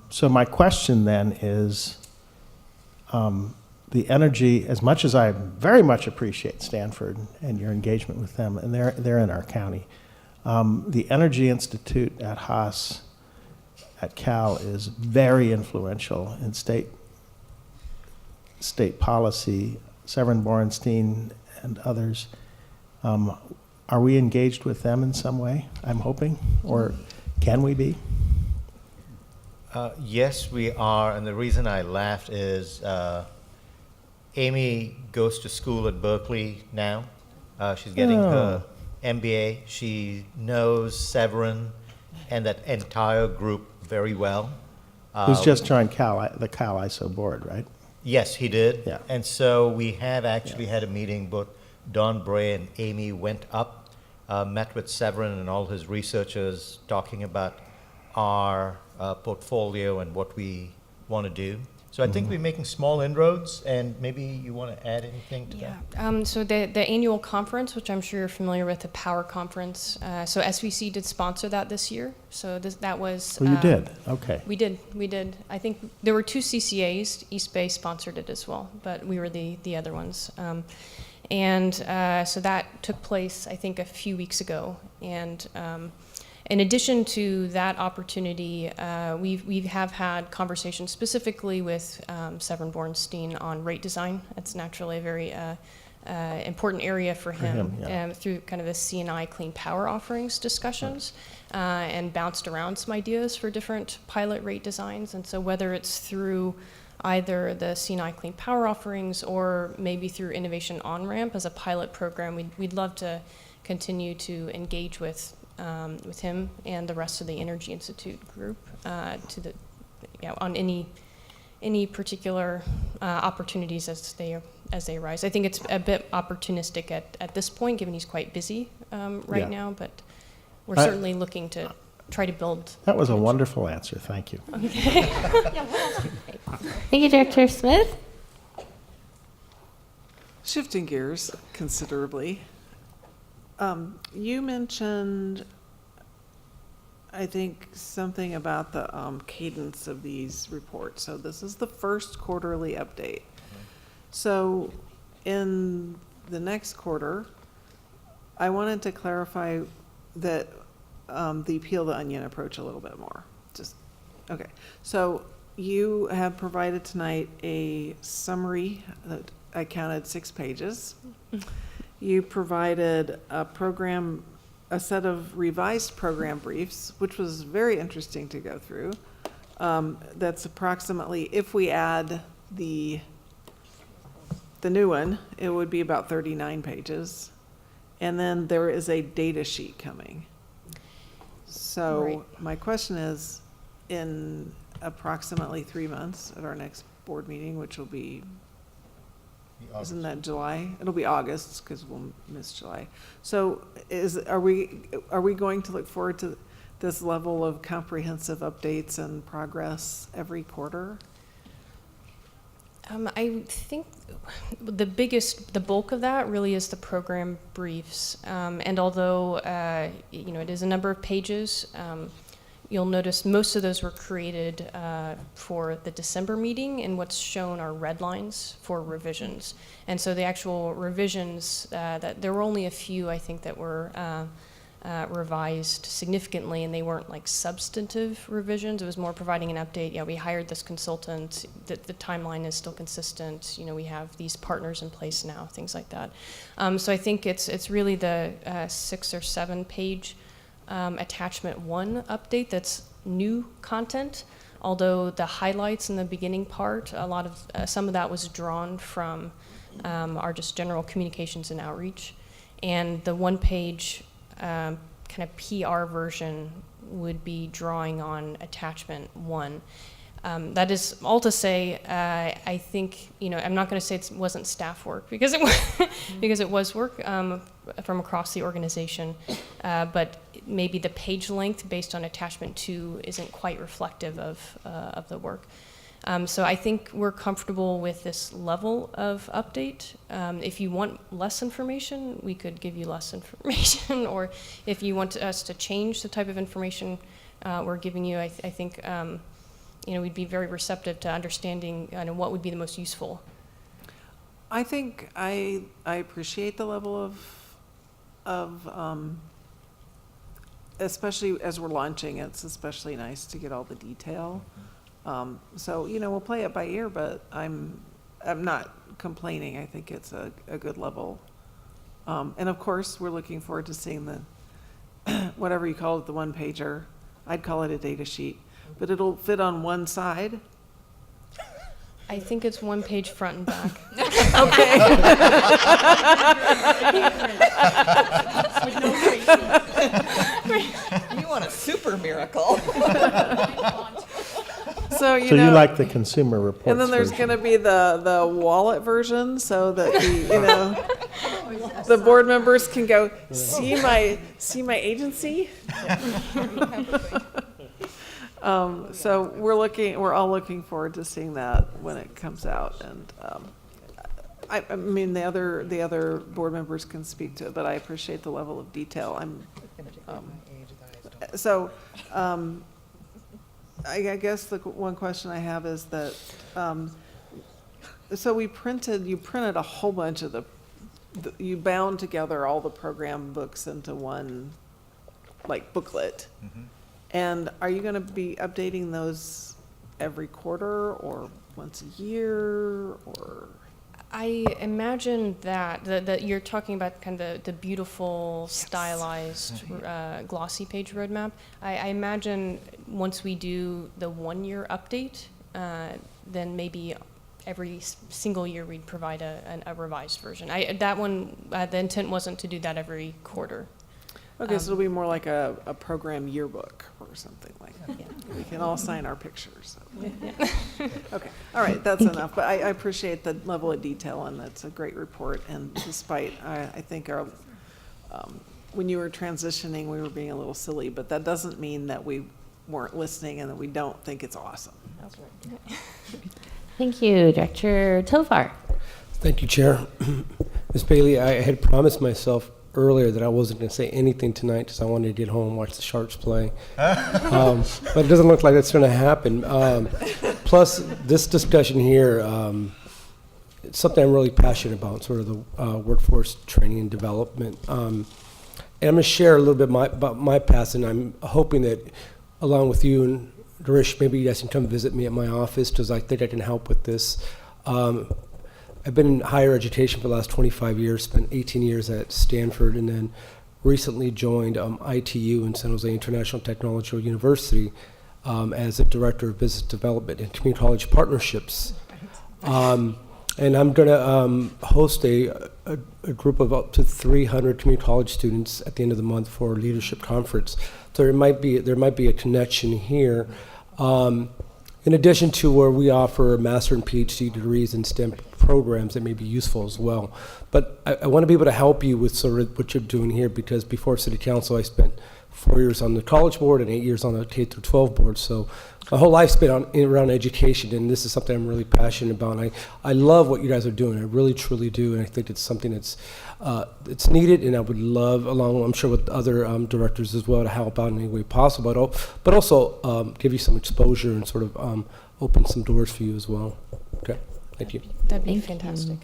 So my question then is, the energy, as much as I very much appreciate Stanford and your engagement with them, and they're in our county, the Energy Institute at Haas, at Cal, is very influential in state policy. Severin Borenstein and others. Are we engaged with them in some way, I'm hoping, or can we be? Yes, we are, and the reason I laughed is Amy goes to school at Berkeley now. She's getting her MBA. She knows Severin and that entire group very well. Who's just joined the Cal ISO board, right? Yes, he did. Yeah. And so we have actually had a meeting. Both Don Bray and Amy went up, met with Severin and all his researchers, talking about our portfolio and what we want to do. So I think we're making small inroads, and maybe you want to add anything to that? So the annual conference, which I'm sure you're familiar with, the Power Conference, so SVC did sponsor that this year. So that was... Oh, you did? Okay. We did. I think there were 2 CCAs. East Bay sponsored it as well, but we were the other ones. So that took place, I think, a few weeks ago. And in addition to that opportunity, we have had conversations specifically with Severin Borenstein on rate design. It's naturally a very important area for him, through kind of the C&I clean power offerings discussions, and bounced around some ideas for different pilot rate designs. And so whether it's through either the C&I clean power offerings or maybe through Innovation On-Ramp as a pilot program, we'd love to continue to engage with him and the rest of the Energy Institute group on any particular opportunities as they arise. I think it's a bit opportunistic at this point, given he's quite busy right now, but we're certainly looking to try to build. That was a wonderful answer. Thank you. Okay. Thank you, Director Smith. Shifting gears considerably, you mentioned, I think, something about the cadence of these reports. So this is the first quarterly update. So in the next quarter, I wanted to clarify that the peel the onion approach a little bit more. Okay. So you have provided tonight a summary that I counted 6 pages. You provided a set of revised program briefs, which was very interesting to go through. That's approximately, if we add the new one, it would be about 39 pages. and then there is a data sheet coming. So Right. my question is, in approximately 3 months at our next board meeting, which will be, isn't that July? It'll be August, because we'll miss July. So are we going to look forward to this level of comprehensive updates and progress every quarter? I think the bulk of that really is the program briefs. And although, it is a number of pages, you'll notice most of those were created for the December meeting, and what's shown are red lines for revisions. And so the actual revisions, that there were only a few, I think, that were revised significantly, and they weren't like substantive revisions. It was more providing an update. Yeah, we hired this consultant. The timeline is still consistent. We have these partners in place now, things like that. So I think it's really the 6 or 7 page attachment 1 update that's new content. Although the highlights in the beginning part, a lot of some of that was drawn from our just general communications and outreach, and the 1 page kind of PR version would be drawing on attachment 1. That is all to say, I think, I'm not going to say it wasn't staff work, because it was, because it was work from across the organization, but maybe the page length based on attachment 2 isn't quite reflective of the work. So I think we're comfortable with this level of update. If you want less information, we could give you less information, or if you want us to change the type of information we're giving you, I think we'd be very receptive to understanding what would be the most useful. I think I appreciate the level of especially as we're launching, it's especially nice to get all the detail. So, we'll play it by ear, but I'm not complaining. I think it's a good level. And of course, we're looking forward to seeing the, whatever you call it, the 1 pager. I'd call it a data sheet, but it'll fit on one side. I think it's 1 page front and back. Okay. You want a super miracle. So you like the Consumer Reports and then there's version. going to be the wallet version, so that the board members can go see my agency. So we're all looking forward to seeing that when it comes out, and I mean the other board members can speak to it, but I appreciate the level of detail. I guess the one question I have is that, so you printed a whole bunch of you bound together all the program books into one, like, booklet. Mm-hmm. And are you going to be updating those every quarter or once a year, or? I imagine that you're talking about kind of the beautiful, stylized, glossy page roadmap. I imagine once we do the 1-year update, then maybe every single year we'd provide a revised version. That one, the intent wasn't to do that every quarter. Okay, so it'll be more like a program yearbook or something like that. Yeah. We can all sign our pictures. So. Yeah. Okay, all right, that's enough. But I appreciate the level of detail, and that's a great report. And despite, I think when you were transitioning, we were being a little silly, but that doesn't mean that we weren't listening and that we don't think it's awesome. Thank you, Director Tovar. Thank you, Chair. Ms. Bailey, I had promised myself earlier that I wasn't going to say anything tonight because I wanted to get home and watch the Sharks play. But it doesn't look like that's going to happen. Plus, this discussion here, it's something I'm really passionate about, sort of the workforce training and development. And I'm going to share a little bit about my past, and I'm hoping that along with you and Darish, maybe you guys can come visit me at my office because I think I can help with this. I've been in higher education for the last 25 years, spent 18 years at Stanford, and then recently joined ITU in San Jose International Technological University as a Director of Business Development and Community College Partnerships. And I'm going to host a group of up to 300 community college students at the end of the month for a leadership conference. So there might be a connection here. In addition to where we offer master and PhD degrees in STEM programs that may be useful as well. But I want to be able to help you with sort of what you're doing here, because before City Council, I spent 4 years on the College Board and 8 years on the K-12 board. So my whole life's been around education, and this is something I'm really passionate about. And I love what you guys are doing. I really, truly do. And I think it's something that's it's needed, and I would love, along, I'm sure, with other directors as well, to help out in any way possible, but also give you some exposure and sort of open some doors for you as well. Okay, thank you. That'd be Thank fantastic.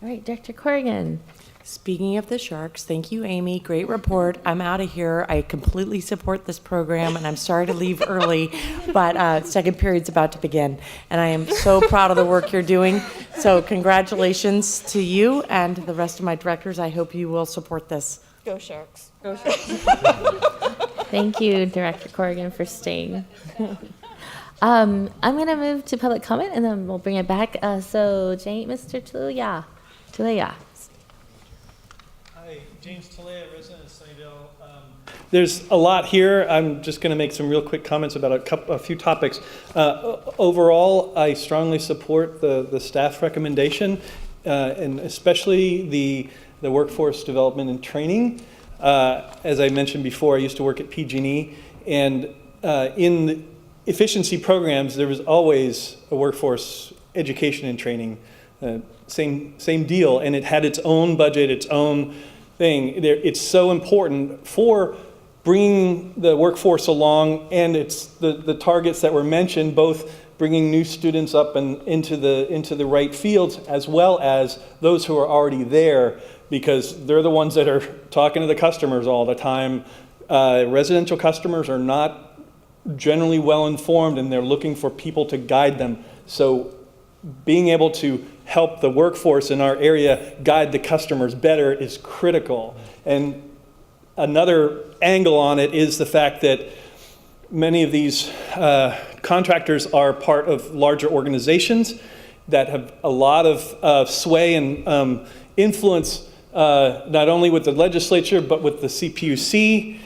All right, Director Corrigan. Speaking of the Sharks, thank you, Amy. Great report. I'm out of here. I completely support this program, and I'm sorry to leave early, but second period's about to begin, and I am so proud of the work you're doing. So congratulations to you and the rest of my directors. I hope you will support this. Go Sharks. Go Sharks. Thank you, Director Corrigan, for staying. I'm going to move to public comment, and then we'll bring it back. So, Mr. Tulea. Hi, James Tulea, resident of Sunnyvale. There's a lot here. I'm just going to make some real quick comments about a few topics. Overall, I strongly support the staff recommendation, and especially the workforce development and training. As I mentioned before, I used to work at PG&E, and in the efficiency programs, there was always a workforce education and training. Same deal, and it had its own budget, its own thing. It's so important for bringing the workforce along, and it's the targets that were mentioned, both bringing new students up and into the right fields, as well as those who are already there, because they're the ones that are talking to the customers all the time. Residential customers are not generally well informed, and they're looking for people to guide them. So being able to help the workforce in our area guide the customers better is critical. And another angle on it is the fact that many of these contractors are part of larger organizations that have a lot of sway and influence, not only with the legislature, but with the CPUC.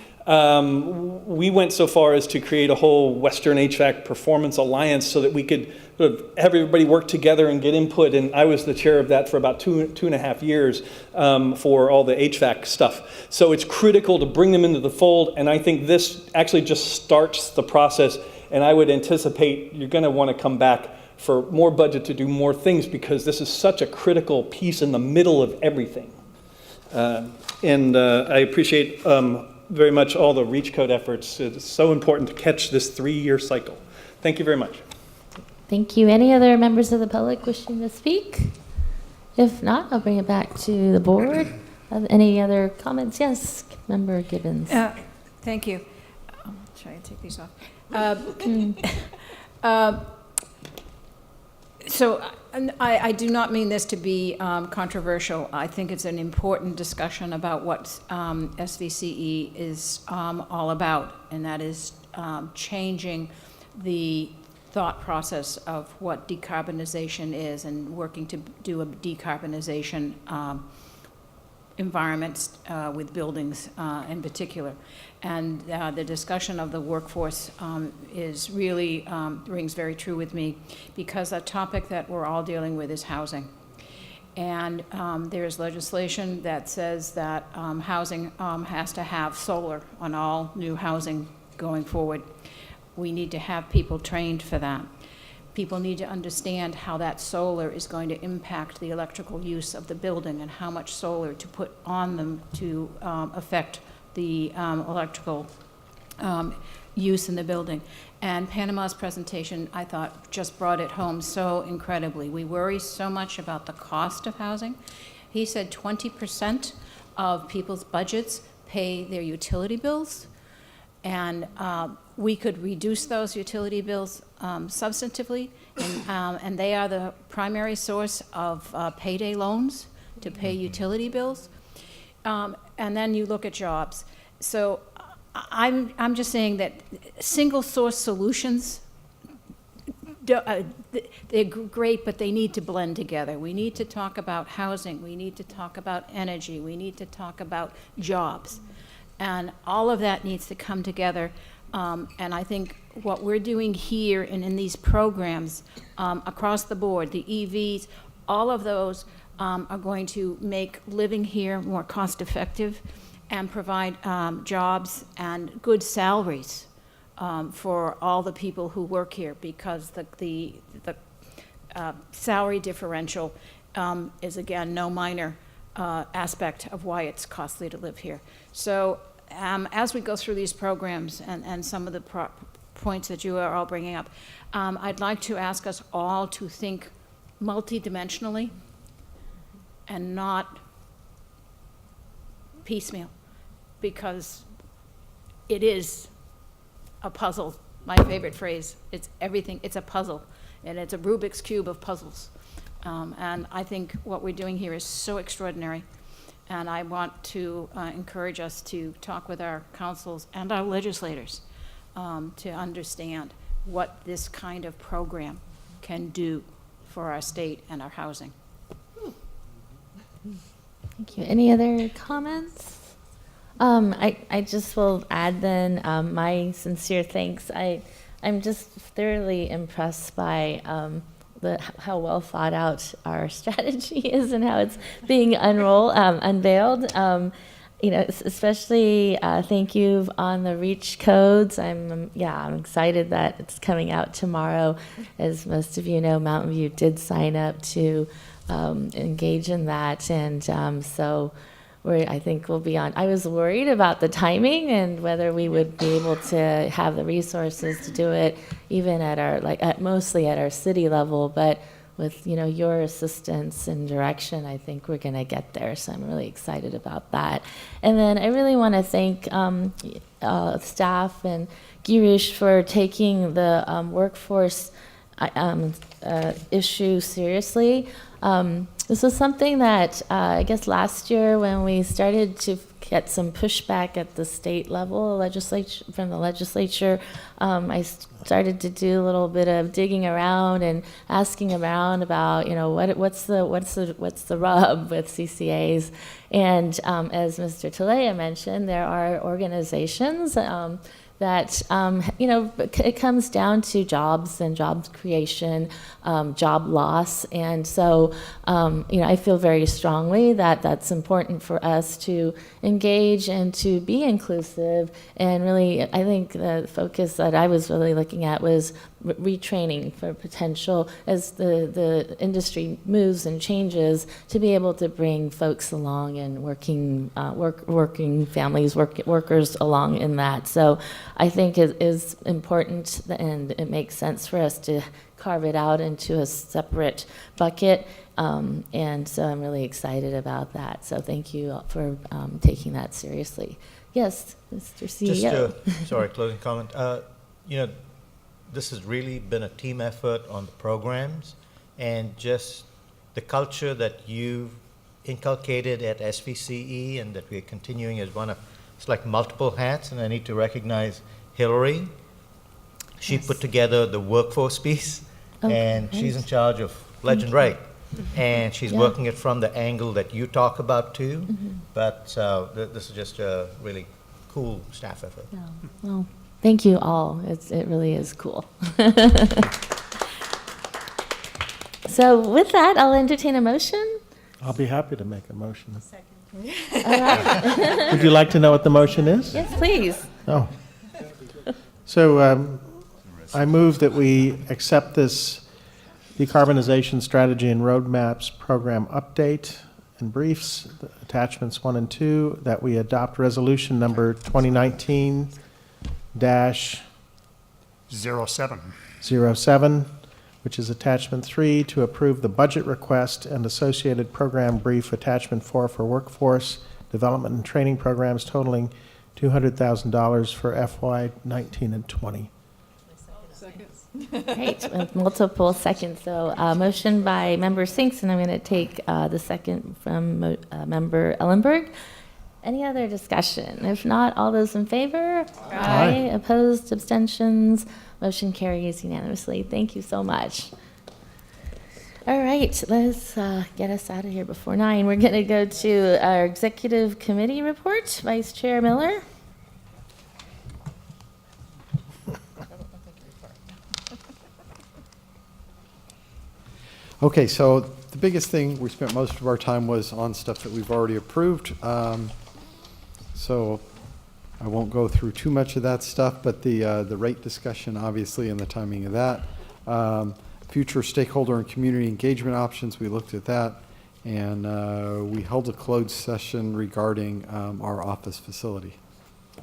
We went so far as to create a whole Western HVAC Performance Alliance so that we could sort of have everybody work together and get input. And I was the chair of that for about two and a half years for all the HVAC stuff. So it's critical to bring them into the fold. And I think this actually just starts the process. And I would anticipate you're going to want to come back for more budget to do more things, because this is such a critical piece in the middle of everything. And I appreciate very much all the REACH code efforts. It's so important to catch this 3-year cycle. Thank you very much. Thank you. Any other members of the public wishing to speak? If not, I'll bring it back to the board. Any other comments? Yes, Member Gibbons. Thank you. Try to take these off. So I do not mean this to be controversial. I think it's an important discussion about what SVCE is all about, and that is changing the thought process of what decarbonization is and working to do a decarbonization environments with buildings in particular. And the discussion of the workforce is really rings very true with me, because a topic that we're all dealing with is housing. And there's legislation that says that housing has to have solar on all new housing going forward. We need to have people trained for that. People need to understand how that solar is going to impact the electrical use of the building and how much solar to put on them to affect the electrical use in the building. And Panama's presentation, I thought, just brought it home so incredibly. We worry so much about the cost of housing. He said 20% of people's budgets pay their utility bills, and we could reduce those utility bills substantively, and they are the primary source of payday loans to pay utility bills. And then you look at jobs. So I'm just saying that single source solutions they're great, but they need to blend together. We need to talk about housing. We need to talk about energy. We need to talk about jobs. And all of that needs to come together. And I think what we're doing here and in these programs across the board, the EVs, all of those are going to make living here more cost effective and provide jobs and good salaries for all the people who work here, because the salary differential is, again, no minor aspect of why it's costly to live here. So as we go through these programs and some of the points that you are all bringing up, I'd like to ask us all to think multidimensionally and not piecemeal, because it is a puzzle. My favorite phrase, it's everything, it's a puzzle, and it's a Rubik's Cube of puzzles. And I think what we're doing here is so extraordinary, and I want to encourage us to talk with our councils and our legislators to understand what this kind of program can do for our state and our housing. Thank you. Any other comments? I just will add then my sincere thanks. I'm just thoroughly impressed by how well thought out our strategy is and how it's being unveiled. You know, especially thank you on the REACH codes. I'm excited that it's coming out tomorrow. As most of you know, Mountain View did sign up to engage in that, and so I think we'll be on. I was worried about the timing and whether we would be able to have the resources to do it, even at our mostly at our city level, but with your assistance and direction, I think we're going to get there. So I'm really excited about that. And then I really want to thank staff and Girish for taking the workforce issue seriously. This was something that I guess last year when we started to get some pushback at the state level from the legislature, I started to do a little bit of digging around and asking around about what's the rub with CCAs, and as Mr. Talea mentioned, there are organizations that it comes down to jobs and job creation, job loss, and so I feel very strongly that that's important for us to engage and to be inclusive. And really, I think the focus that I was really looking at was retraining for potential as the industry moves and changes, to be able to bring folks along and working families, workers along in that. So I think it is important, and it makes sense for us to carve it out into a separate bucket. And so I'm really excited about that. So thank you for taking that seriously. Yes, Mr. CEO. Just closing comment. This has really been a team effort on the programs, and just the culture that you've inculcated at SVCE and that we're continuing as it's like multiple hats, and I need to recognize Hillary. She put together the workforce piece, and she's in charge of Legend Right. And she's working it from the angle that you talk about too. But this is just a really cool staff effort. Well, thank you all. It really is cool. So with that, I'll entertain a motion. I'll be happy to make a motion. Second. All right. Would you like to know what the motion is? Yes, please. Oh. So I move that we accept this decarbonization strategy and roadmaps program update and briefs, attachments 1 and 2, that we adopt resolution number 2019-07, which is attachment 3, to approve the budget request and associated program brief, attachment 4, for workforce development and training programs totaling $200,000 for FY 19 and 20. Great, with multiple seconds. So motion by Member Sinks, and I'm going to take the second from Member Ellenberg. Any other discussion? If not, all those in favor? Aye. Opposed, abstentions, motion carries unanimously. Thank you so much. All right, let's get us out of here before 9. We're going to go to our executive committee report. Vice Chair Miller. Okay, so the biggest thing we spent most of our time was on stuff that we've already approved. So I won't go through too much of that stuff, but the rate discussion, obviously, and the timing of that. Future stakeholder and community engagement options, we looked at that. And we held a closed session regarding our office facility. Do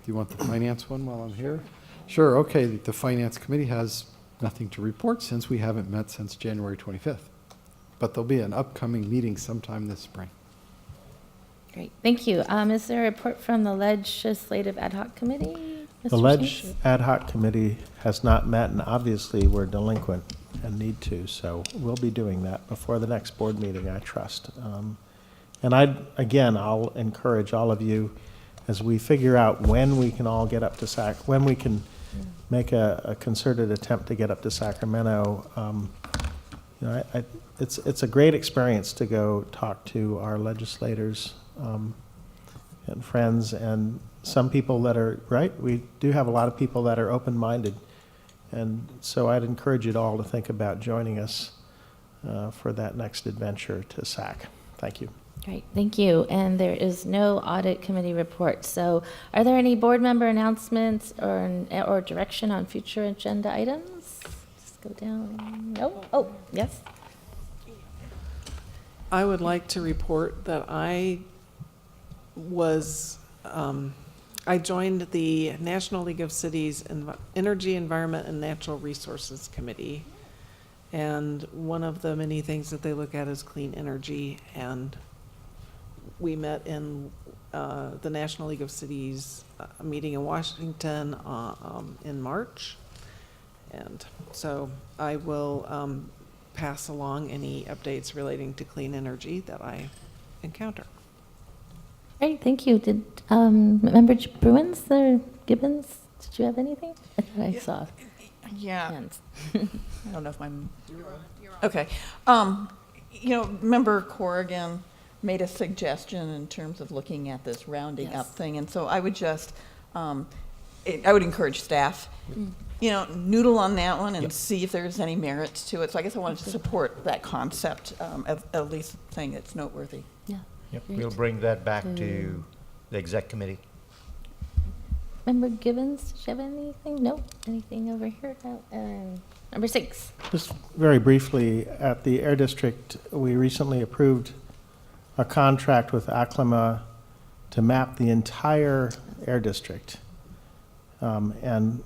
you want the finance one while I'm here? Sure, okay. The finance committee has nothing to report since we haven't met since January 25th. But there'll be an upcoming meeting sometime this spring. Great, thank you. Is there a report from the Legislative Ad Hoc Committee? The Ledge Ad Hoc Committee has not met, and obviously we're delinquent and need to, so we'll be doing that before the next board meeting, I trust. And I'll encourage all of you, as we figure out when we can all get up to when we can make a concerted attempt to get up to Sacramento. It's a great experience to go talk to our legislators and friends, and some people that are, right, we do have a lot of people that are open-minded, and so I'd encourage you all to think about joining us for that next adventure to SAC. Thank you. Great, thank you. And there is no audit committee report. So are there any board member announcements or direction on future agenda items? Just go down. No? Oh, yes. I would like to report that I joined the National League of Cities Energy, Environment, and Natural Resources Committee. And one of the many things that they look at is clean energy. And we met in the National League of Cities meeting in Washington in March. And so I will pass along any updates relating to clean energy that I encounter. Great, thank you. Did Member Bruins or Gibbons, did you have anything? I thought I saw. Yeah. Hands. I don't know if I'm. Okay. Member Corrigan made a suggestion in terms of looking at this rounding up thing, and so I would just, I would encourage staff, noodle on that one and see if there's any merits to it. So I guess I wanted to support that concept, at least saying it's noteworthy. Yeah. Yep. We'll bring that back to the exec committee. Member Gibbons, did you have anything? No? Anything over here? No. Number 6. Just very briefly, at the Air District, we recently approved a contract with Aclima to map the entire Air District. And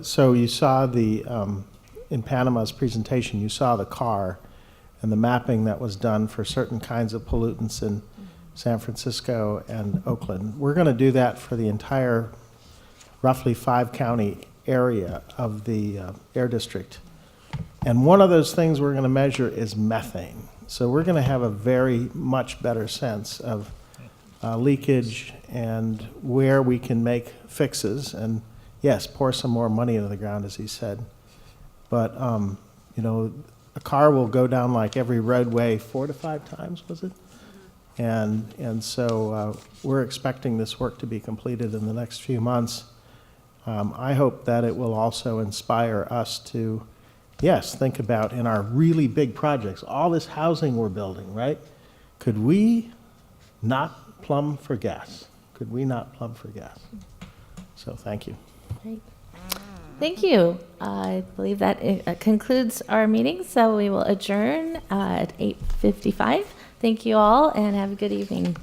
so you saw in Panama's presentation, you saw the car and the mapping that was done for certain kinds of pollutants in San Francisco and Oakland. We're going to do that for the entire roughly 5-county area of the Air District. And one of those things we're going to measure is methane. So we're going to have a very much better sense of leakage and where we can make fixes. And yes, pour some more money into the ground, as he said. But, a car will go down like every roadway 4 to 5 times, was it? And so we're expecting this work to be completed in the next few months. I hope that it will also inspire us to, think about in our really big projects, all this housing we're building, right? Could we not plumb for gas? Could we not plumb for gas? So thank you. Great. Thank you. I believe that concludes our meeting, so we will adjourn at 8:55. Thank you all, and have a good evening.